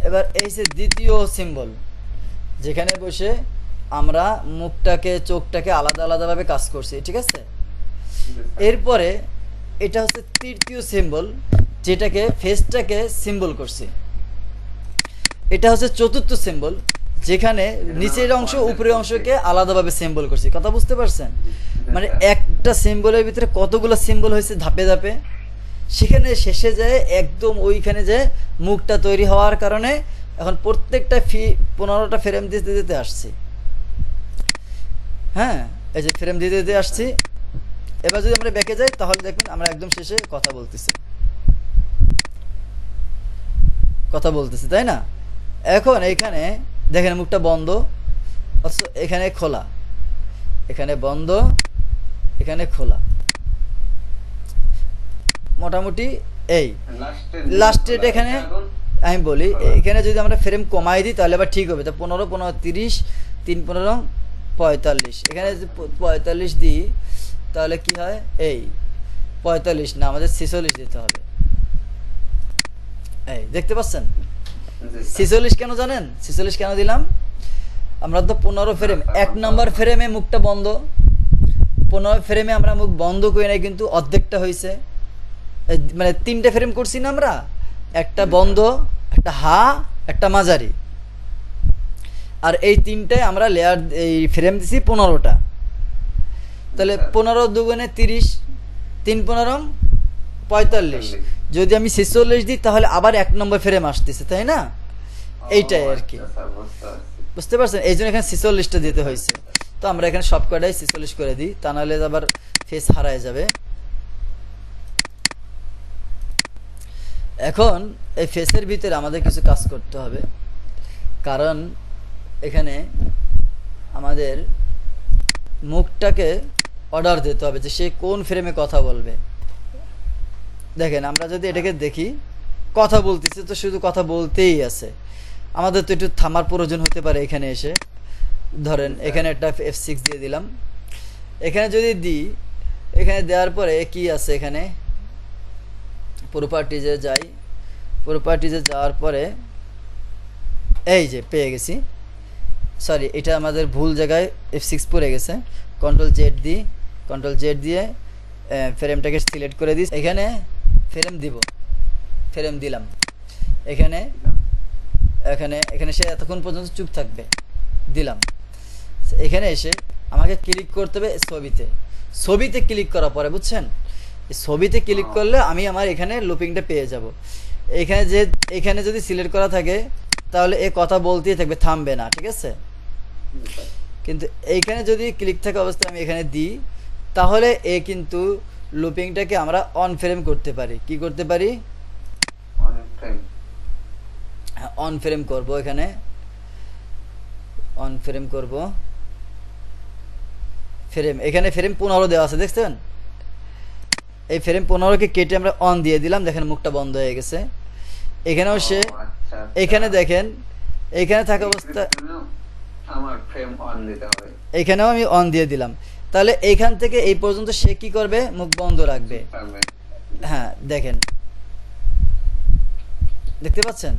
এবার এই যে দ্বিতীয় সিম্বল, যেখানে বসে আমরা মুখটাকে, চোখটাকে আলাদা আলাদাভাবে কাজ করছি, ঠিক আছে? এরপরে এটা হচ্ছে তৃতীয় সিম্বল, যেটাকে ফেসটাকে সিম্বল করছি। এটা হচ্ছে চতুর্থ সিম্বল, যেখানে নিচের অংশ উপরের অংশকে আলাদাভাবে সিম্বল করছি। কথা বুঝতে পারছেন? মানে একটা সিম্বলের ভিতরে কতগুলো সিম্বল হয়েছে ধাপে ধাপে, সেখানে শেষে যায় একদম ওইখানে যে মুখটা তৈরি হওয়ার কারণে এখন প্রত্যেকটা 15টা ফ্রেম দিতে দিতে আসছি। হ্যাঁ, এই যে ফ্রেম দিতে দিতে আসছি। এবার যদি আমরা ব্যাকে যাই, তাহলে দেখবেন আমরা একদম শেষে কথা বলতেছি, তাই না? এখন এইখানে দেখেন মুখটা বন্ধ, অথচ এখানে খোলা, এখানে বন্ধ, এখানে খোলা। মোটামুটি এই লাস্টের এখানে আমি বলি, এখানে যদি আমরা ফ্রেম কমাই দিই তাহলে আবার ঠিক হবে। তো 15, 15, 30, 3, 15, 45। এখানে যদি 45 দিই, তাহলে কি হয়? এই 45 না, আমাদের 46 দিতে হবে। এই দেখতে পাচ্ছেন? 46 কেন জানেন? 46 কেন দিলাম? আমরা তো 15 ফ্রেম, 1 নম্বর ফ্রেমে মুখটা বন্ধ, 15 ফ্রেমে আমরা মুখ বন্ধ করে নাই, কিন্তু অর্ধেকটা হয়েছে। মানে 3টে ফ্রেম করছি না আমরা, একটা বন্ধ, একটা হা, একটা মাঝারি, আর এই 3টায় আমরা লেয়ার এই ফ্রেম দিছি 15টা। তাহলে 15 দুগুণে 30, 3 15 45। যদি আমি 46 দিই, তাহলে আবার 1 নম্বর ফ্রেম আসতেছে, তাই না? এইটাই আর কি, বুঝতে পারছেন? এই জন্য এখানে 46টা দিতে হয়েছে। তো আমরা এখানে সব কটাই 46 করে দিই, তা নাহলে আবার ফেস হারায় যাবে। এখন এই ফেসের ভিতরে আমাদের কিছু কাজ করতে হবে, কারণ এখানে আমাদের মুখটাকে অর্ডার দিতে হবে যে সে কোন ফ্রেমে কথা বলবে। দেখেন আমরা যদি এটাকে দেখি, কথা বলতেছে তো শুধু কথা বলতেই আছে, আমাদের তো একটু থামার প্রয়োজন হতে পারে। এখানে এসে ধরেন এখানে একটা F6 দিয়ে দিলাম, এখানে যদি দিই, এখানে দেওয়ার পরে কি আছে, এখানে প্রপার্টিজে যাই, প্রপার্টিজে যাওয়ার পরে এই যে পেয়ে গেছি, সরি এটা আমাদের ভুল জায়গায় F6 পড়ে গেছে। কন্ট্রোল জেড দিই, কন্ট্রোল জেড দিয়ে ফ্রেমটাকে সিলেক্ট করে দিই, এখানে ফ্রেম দিব, ফ্রেম দিলাম, এখানে এখানে এখানে সে এতক্ষণ পর্যন্ত চুপ থাকবে, দিলাম। এখানে এসে আমাকে ক্লিক করতে হবে ছবিতে, ছবিতে ক্লিক করার পরে বুঝছেন, ছবিতে ক্লিক করলে আমি আমার এখানে লুপিংটা পেয়ে যাব। এখানে যে এখানে যদি সিলেক্ট করা থাকে তাহলে এ কথা বলতেই থাকবে, থামবে না, ঠিক আছে। কিন্তু এইখানে যদি ক্লিক থাকা অবস্থায় আমি এখানে দিই, তাহলে এ কিন্তু লুপিংটাকে আমরা অন ফ্রেম করতে পারি। কি করতে পারি? অন ফ্রেম করব, এখানে অন ফ্রেম করব, ফ্রেম এখানে ফ্রেম 15 দেওয়া আছে দেখছেন, এই ফ্রেম 15কে কেটে আমরা অন দিয়ে দিলাম, দেখেন মুখটা বন্ধ হয়ে গেছে। এখানেও সে এখানে দেখেন এখানে থাকা অবস্থা আমার ফ্রেম অন দিতে হবে, এখানেও আমি অন দিয়ে দিলাম, তাহলে এইখান থেকে এই পর্যন্ত সে কি করবে? মুখ বন্ধ রাখবে। হ্যাঁ দেখেন, দেখতে পাচ্ছেন?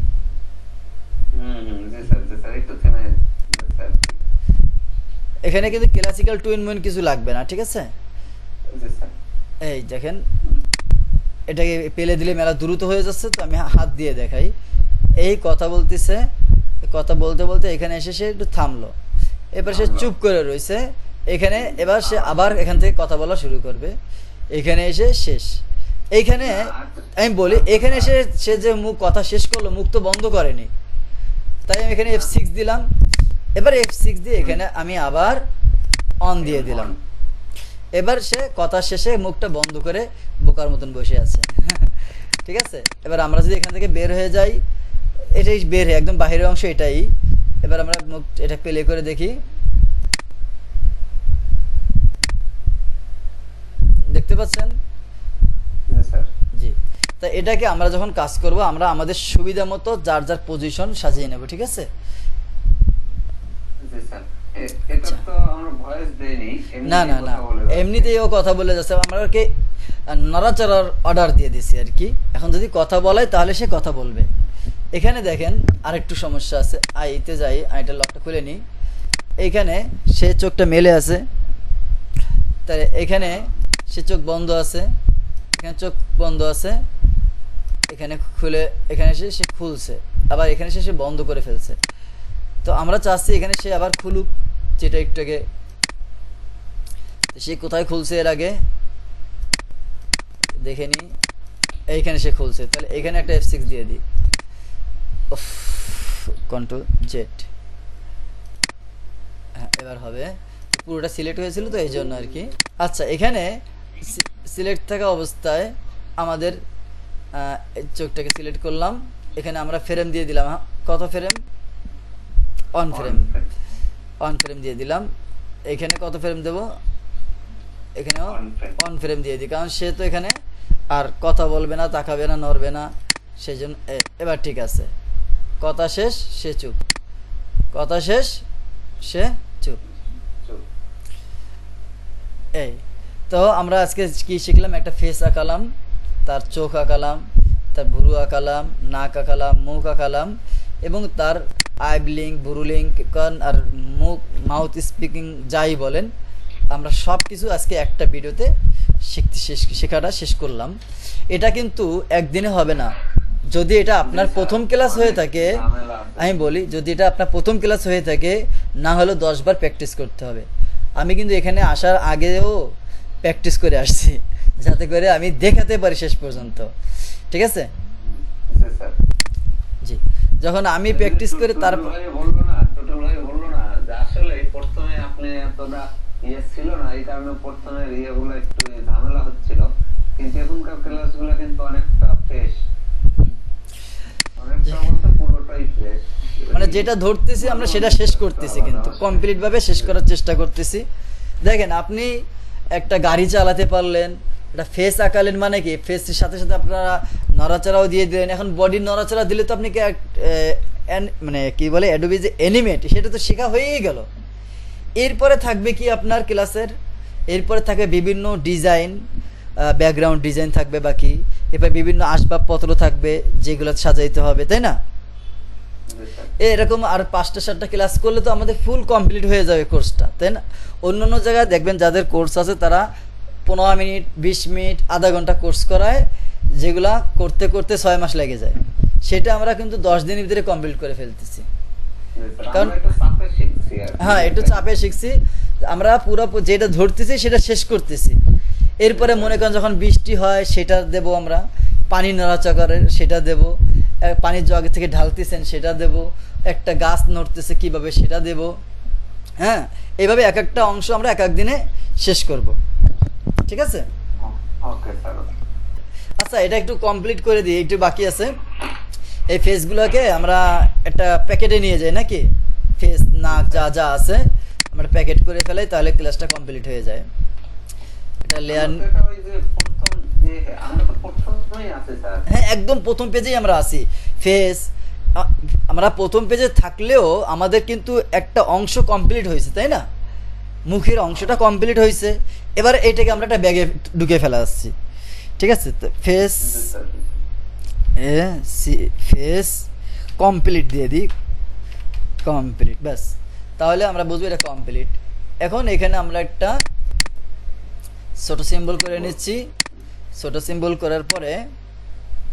এখানে কিন্তু ক্লাসিক্যাল টু ইন ওয়ান কিছু লাগবে না, ঠিক আছে। এই দেখেন এটাকে পেলে দিলে মেলা দ্রুত হয়ে যাচ্ছে, তো আমি হাত দিয়ে দেখাই। এই কথা বলতেছে, কথা বলতে বলতে এখানে এসে সে একটু থামলো, এবার সে চুপ করে রয়েছে এখানে, এবার সে আবার এখান থেকে কথা বলা শুরু করবে, এখানে এসে শেষ। এইখানে আমি বলি, এখানে এসে সে যে মুখ কথা শেষ করলো, মুখ তো বন্ধ করেনি, তাই আমি এখানে F6 দিলাম, এবার F6 দিয়ে এখানে আমি আবার অন দিয়ে দিলাম, এবার সে কথা শেষে মুখটা বন্ধ করে বোকার মতন বসে আছে। ঠিক আছে, এবার আমরা যদি এখান থেকে বের হয়ে যাই, এটাই বের হয়ে একদম বাহিরের অংশ এটাই। এবার আমরা মুখ এটা প্লে করে দেখি, দেখতে পাচ্ছেন? জি। তা এটাকে আমরা যখন কাজ করব, আমরা আমাদের সুবিধা মতো যার যার পজিশন সাজিয়ে নেব, ঠিক আছে। না না না, এমনিতেই ও কথা বলে যাচ্ছে, আমরা ওকে নড়াচড়ার অর্ডার দিয়ে দিছি আর কি। এখন যদি কথা বলে তাহলে সে কথা বলবে। এখানে দেখেন আরেকটু সমস্যা আছে, আইতে যাই, আইটা লকটা খুলে নিই। এইখানে সে চোখটা মেলে আছে, তাহলে এখানে সে চোখ বন্ধ আছে, এখানে চোখ বন্ধ আছে, এখানে খুলে এখানে সে খুলছে, আবার এখানে সে বন্ধ করে ফেলছে। তো আমরা চাচ্ছি এখানে সে আবার খুলুক, যেটা একটু আগে সে কোথায় খুলছে এর আগে দেখে নি, এইখানে সে খুলছে, তাহলে এখানে একটা F6 দিয়ে দিই, কন্ট্রোল জেড। হ্যাঁ এবার হবে, পুরোটা সিলেক্ট হয়েছিল তো এই জন্য আর কি। আচ্ছা, এখানে সিলেক্ট থাকা অবস্থায় আমাদের চোখটাকে সিলেক্ট করলাম, এখানে আমরা ফ্রেম দিয়ে দিলাম, কত frame? On frame, on frame দিয়ে দিলাম। এখানে কত ফ্রেম দেব? এখানেও অন ফ্রেম দিয়ে দিই, কারণ সে তো এখানে আর কথা বলবে না, তাকাবে না, নড়বে না, সেই জন্য। এবার ঠিক আছে, কথা শেষ, সে চুপ, কথা শেষ, সে চুপ। এই তো আমরা আজকে কি শিখলাম? একটা ফেস আঁকালাম, তার চোখ আঁকালাম, তার ভুরু আঁকালাম, নাক আঁকালাম, মুখ আঁকালাম, এবং তার আই ব্লিঙ্ক, ভুরু লিঙ্ক আর মুখ, মাউথ স্পিকিং যাই বলেন, আমরা সব কিছু আজকে একটা ভিডিওতে শেখাটা শেষ করলাম। এটা কিন্তু একদিনে হবে না, যদি এটা আপনার প্রথম ক্লাস হয়ে থাকে, আমি বলি যদি এটা আপনার প্রথম ক্লাস হয়ে থাকে, না হলেও 10 বার প্র্যাকটিস করতে হবে। আমি কিন্তু এখানে আসার আগেও প্র্যাকটিস করে আসছি, যাতে করে আমি দেখাতে পারি শেষ পর্যন্ত, ঠিক আছে। জি, যখন আমি প্র্যাকটিস করে তারপর বললো না, ছোট ভাই বললো না যে আসলে প্রথমে আপনি এতটা ছিল না, এই কারণে প্রথমে ইয়েগুলো একটু ঝামেলা হচ্ছিল, কিন্তু এখনকার ক্লাসগুলো কিন্তু অনেকটা ফ্রেশ, অনেকটা বলতে পুরোটাই ফ্রেশ। মানে যেটা ধরতেছি আমরা সেটা শেষ করতেছি, কিন্তু কমপ্লিট ভাবে শেষ করার চেষ্টা করতেছি। দেখেন আপনি একটা গাড়ি চালাতে পারলেন, একটা ফেস আঁকালেন, মানে কি ফেসের সাথে সাথে আপনারা নড়াচড়াও দিয়ে দিলেন। এখন বডির নড়াচড়া দিলে তো আপনি কি মানে কি বলে অ্যাডোবি যে অ্যানিমেট, সেটা তো শেখা হয়েই গেল। এরপরে থাকবে কি আপনার ক্লাসের, এরপরে থাকবে বিভিন্ন ডিজাইন, ব্যাকগ্রাউন্ড ডিজাইন থাকবে বাকি, এরপর বিভিন্ন আসবাবপত্র থাকবে যেগুলো সাজাইতে হবে, তাই না? এরকম আর 5টা-7টা ক্লাস করলে তো আমাদের ফুল কমপ্লিট হয়ে যাবে কোর্সটা, তাই না? অন্য অন্য জায়গায় দেখবেন যাদের কোর্স আছে তারা 15 মিনিট, 20 মিনিট, আধা ঘন্টা কোর্স করায়, যেগুলা করতে করতে 6 মাস লেগে যায়। সেটা আমরা কিন্তু 10 দিনের ভিতরে কমপ্লিট করে ফেলতেছি। কারণ হ্যাঁ, একটু চাপে শিখছি আমরা, পুরো যেটা ধরতেছি সেটা শেষ করতেছি। এরপরে মনে করেন যখন বৃষ্টি হয় সেটা দেব আমরা, পানি নড়াচড়ার সেটা দেব, পানির জগ থেকে ঢালতেছেন সেটা দেব, একটা গাছ নড়তেছে কিভাবে সেটা দেব। হ্যাঁ, এইভাবে এক একটা অংশ আমরা এক এক দিনে শেষ করব, ঠিক আছে? আচ্ছা, এটা একটু কমপ্লিট করে দিই, একটু বাকি আছে। এই ফেসগুলোকে আমরা একটা প্যাকেটে নিয়ে যাই নাকি, ফেস নাক যা যা আছে আমরা প্যাকেট করে ফেলাই, তাহলে ক্লাসটা কমপ্লিট হয়ে যায়। এটা লেয়ার, হ্যাঁ একদম প্রথম পেজেই আমরা আসি। ফেস আমরা প্রথম পেজে থাকলেও আমাদের কিন্তু একটা অংশ কমপ্লিট হয়েছে, তাই না? মুখের অংশটা কমপ্লিট হয়েছে। এবার এটাকে আমরা একটা ব্যাগে ঢুকে ফেলা আসছি, ঠিক আছে? তো ফেস ফেস কমপ্লিট দিয়ে দিই, কমপ্লিট, ব্যাস, তাহলে আমরা বুঝবো এটা কমপ্লিট। এখন এখানে আমরা একটা ছোট সিম্বল করে নিচ্ছি। ছোট সিম্বল করার পরে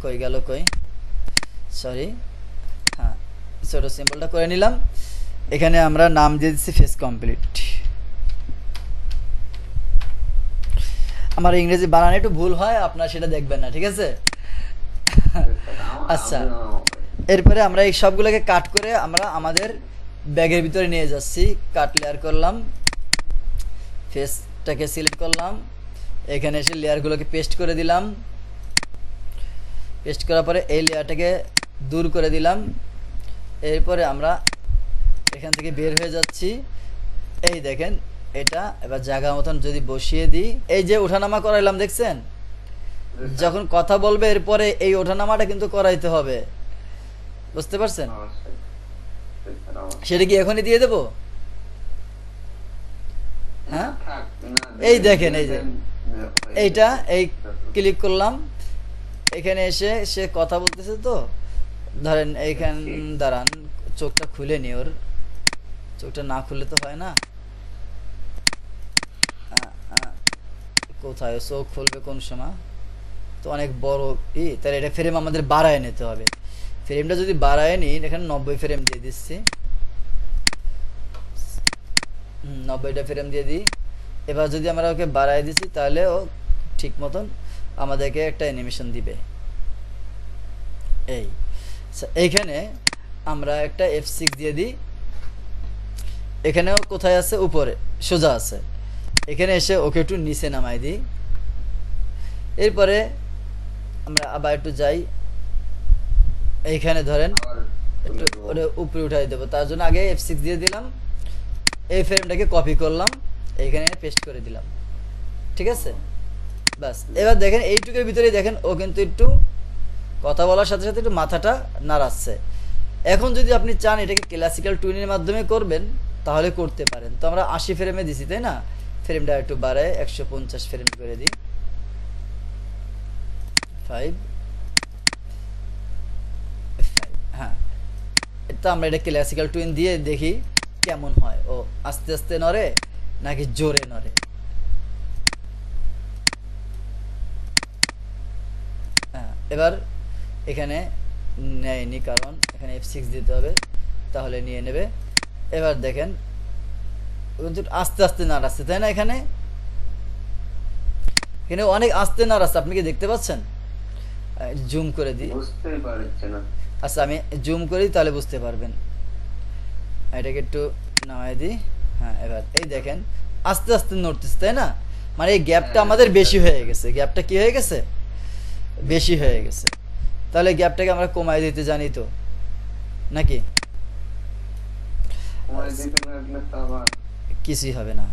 কই গেল, কই, সরি, হ্যাঁ, ছোট সিম্বলটা করে নিলাম। এখানে আমরা নাম দিয়ে দিচ্ছি ফেস কমপ্লিট। আমার ইংরেজি বানানে একটু ভুল হয়, আপনারা সেটা দেখবেন না, ঠিক আছে? আচ্ছা, এরপরে আমরা এই সবগুলোকে কাট করে আমরা আমাদের ব্যাগের ভিতরে নিয়ে যাচ্ছি। কাট লেয়ার করলাম, ফেসটাকে সিলেক্ট করলাম, এখানে এসে লেয়ারগুলোকে পেস্ট করে দিলাম। পেস্ট করার পরে এই লেয়ারটাকে দূর করে দিলাম। এরপরে আমরা এখান থেকে বের হয়ে যাচ্ছি। এই দেখেন এটা এবার জায়গা মতন যদি বসিয়ে দিই, এই যে ওঠানামা করাইলাম দেখছেন, যখন কথা বলবে এরপরে এই ওঠানামাটা কিন্তু করাইতে হবে, বুঝতে পারছেন? সেটা কি এখনই দিয়ে দেবো? হ্যাঁ, এই দেখেন, এই যে এইটা, এই ক্লিক করলাম, এখানে এসে সে কথা বলতেছে, তো ধরেন এইখান দাঁড়ান, চোখটা খুলে নি, ওর চোখটা না খুললে তো হয় না। কোথায় চোখ খুলবে কোন সময়, তো অনেক বড় তাহলে এটা ফ্রেম আমাদের বাড়ায় নিতে হবে। ফ্রেমটা যদি বাড়ায় নিই, এখানে 90 ফ্রেম দিয়ে দিচ্ছি, 90টা ফ্রেম দিয়ে দিই। এবার যদি আমরা ওকে বাড়ায় দিচ্ছি তাহলে ও ঠিক মতন আমাদেরকে একটা অ্যানিমেশন দিবে। এইখানে আমরা একটা F6 দিয়ে দিই। এখানেও কোথায় আছে, উপরে সোজা আছে, এখানে এসে ওকে একটু নিচে নামাই দিই। এরপরে আমরা আবার একটু যাই, এইখানে ধরেন একটু উপরে উঠাই দেবো, তার জন্য আগে F6 দিয়ে দিলাম, এই ফ্রেমটাকে কপি করলাম, এইখানে পেস্ট করে দিলাম, ঠিক আছে? ব্যাস, এবার দেখেন এইটুকুর ভিতরে দেখেন ও কিন্তু একটু কথা বলার সাথে সাথে একটু মাথাটা নাড়াচ্ছে। এখন যদি আপনি চান এটাকে ক্লাসিক্যাল টুনের মাধ্যমে করবেন তাহলে করতে পারেন। তো আমরা 80 ফ্রেমে দিছি, তাই না? ফ্রেমটা একটু বাড়ায় 150 ফ্রেম করে দিই, 5, হ্যাঁ। তো আমরা এটা ক্লাসিক্যাল টুইন দিয়ে দেখি কেমন হয়, ও আস্তে আস্তে নড়ে নাকি জোরে নড়ে। হ্যাঁ, এবার এখানে নেয়নি, কারণ এখানে F6 দিতে হবে, তাহলে নিয়ে নেবে। এবার দেখেন কিন্তু আস্তে আস্তে নাড়াচ্ছে, তাই না? এখানে এখানে অনেক আস্তে নাড়াচ্ছে, আপনি কি দেখতে পাচ্ছেন? জুম করে দিই, আচ্ছা আমি জুম করি তাহলে বুঝতে পারবেন। এটাকে একটু নামাই দিই, হ্যাঁ। এবার এই দেখেন আস্তে আস্তে নড়তেছে, তাই না? মানে এই গ্যাপটা আমাদের বেশি হয়ে গেছে, গ্যাপটা কি হয়ে গেছে, বেশি হয়ে গেছে। তাহলে গ্যাপটাকে আমরা কমাই দিতে জানি তো নাকি? দিতে লাগলে তো আবার কিছুই হবে না।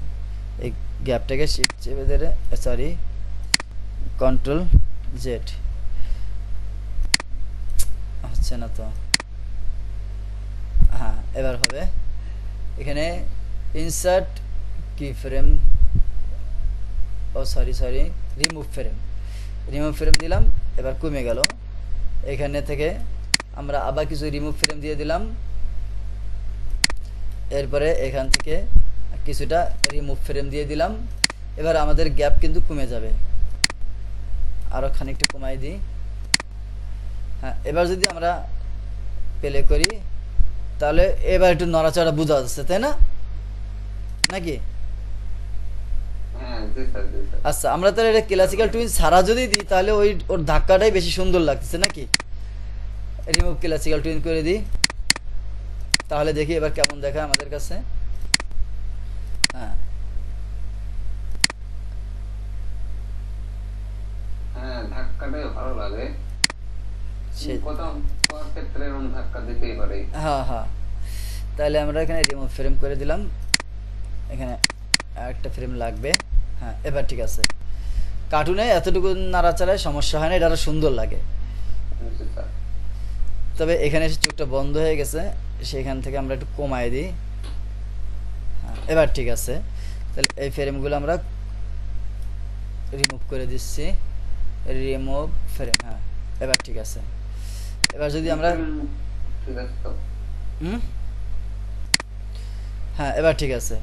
এই গ্যাপটাকে শিফট চেপে ধরে, সরি কন্ট্রোল জেড, হচ্ছে না তো। হ্যাঁ এবার হবে। এখানে ইনসার্ট কি ফ্রেম, ও সরি রিমুভ ফ্রেম দিলাম, এবার কমে গেল। এখানে থেকে আমরা আবার কিছু রিমুভ ফ্রেম দিয়ে দিলাম, এরপরে এখান থেকে কিছুটা রিমুভ ফ্রেম দিয়ে দিলাম। এবার আমাদের গ্যাপ কিন্তু কমে যাবে, আরও খানিকটা কমাই দিই। হ্যাঁ এবার যদি আমরা প্লে করি তাহলে এবার একটু নড়াচড়া বোঝা যাচ্ছে, তাই না নাকি? হ্যাঁ জি স্যার জি স্যার। আচ্ছা আমরা তাহলে এটা ক্লাসিক্যাল টুইন ছাড়া যদি দিই তাহলে ওর ধাক্কাটাই বেশি সুন্দর লাগতেছে নাকি? রিমুভ ক্লাসিক্যাল টুইন করে দিই, তাহলে দেখি এবার কেমন দেখায় আমাদের কাছে। হ্যাঁ হ্যাঁ ধাক্কাটাই ভালো লাগে, সে- কোথাও কোথাও ক্ষেত্রে এরকম ধাক্কা দিতেই পারে। হ্যাঁ তাহলে আমরা এখানে রিমুভ ফ্রেম করে দিলাম, এখানে একটা ফ্রেম লাগবে। হ্যাঁ এবার ঠিক আছে। কার্টুনে এতটুকু নাড়াচাড়ায় সমস্যা হয় না, এটা আরো সুন্দর লাগে। জি স্যার। তবে এখানে এসে চোখটা বন্ধ হয়ে গেছে, সেখান থেকে আমরা একটু কমায় দিই। হ্যাঁ এবার ঠিক আছে। তাহলে এই ফ্রেমগুলো আমরা রিমুভ করে দিচ্ছি, রিমুভ ফ্রেম। হ্যাঁ এবার ঠিক আছে। এবার যদি আমরা ঠিক আছে তো। হ্যাঁ এবার ঠিক আছে।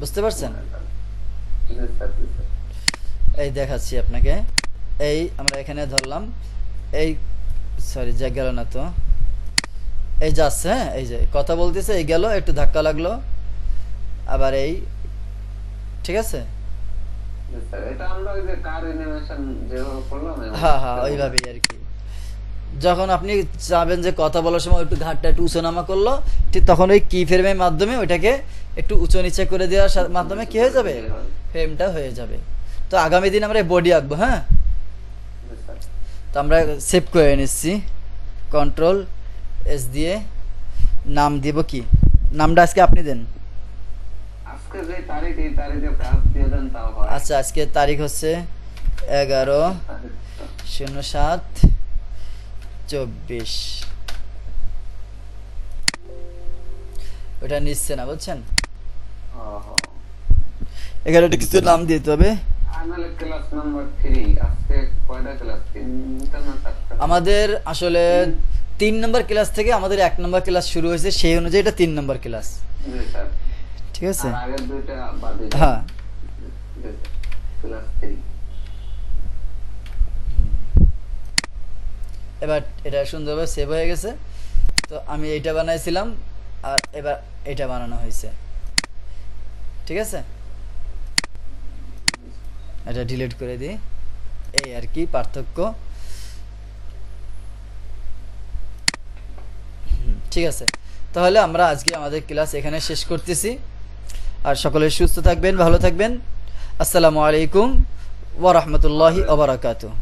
বুঝতে পারছেন? জি স্যার জি স্যার। এই দেখাচ্ছি আপনাকে। এই আমরা এখানে ধরলাম, এই সরি যা গেল না তো, এই যাচ্ছে। হ্যাঁ এই যে কথা বলতেছে, এই গেল, একটু ধাক্কা লাগলো, আবার এই, ঠিক আছে। জি স্যার, এটা আমরা ওই যে কার অ্যানিমেশন যেভাবে করলাম হ্যাঁ ওইভাবেই আর কি। যখন আপনি চাবেন যে কথা বলার সময় একটু ঘাটটা একটু উঁচু নামা করলো, ঠিক তখন ওই কি ফ্রেমের মাধ্যমে ওইটাকে একটু উঁচু নিচে করে দেওয়ার মাধ্যমে কি হয়ে যাবে, ফ্রেমটা হয়ে যাবে। তো আগামী দিন আমরা বডি আঁকবো। হ্যাঁ জি স্যার। তো আমরা সেভ করে নিচ্ছি, কন্ট্রোল এস দিয়ে। নাম দিব কি, নামটা আজকে আপনি দেন। আজকে যে তারিখ, এই তারিখে কাজ দিয়ে দেন তাও হয়। আচ্ছা আজকে তারিখ হচ্ছে 11/07/24। ওটা নিচ্ছে না বুঝছেন, এখানে কিছু নাম দিতে হবে। আনালে ক্লাস নাম্বার 3 আজকে কয়টা ক্লাস? 3টা না 4টা? আমাদের আসলে 3 নম্বর ক্লাস থেকে আমাদের 1 নম্বর ক্লাস শুরু হয়েছে, সেই অনুযায়ী এটা 3 নম্বর ক্লাস। জি স্যার। ঠিক আছে। আর আগের দুইটা বাদে। হ্যাঁ জি স্যার, ক্লাস 3। এবার এটা সুন্দরভাবে সেভ হয়ে গেছে। তো আমি এইটা বানাইছিলাম, আর এবার এটা বানানো হয়েছে। ঠিক আছে, এটা ডিলিট করে দিই। এই আর কি পার্থক্য। ঠিক আছে, তাহলে আমরা আজকে আমাদের ক্লাস এখানে শেষ করতেছি। আর সকলে সুস্থ থাকবেন, ভালো থাকবেন। আসসালামু আলাইকুম ওয়া রাহমাতুল্লাহি ওয়া বারাকাতুহু।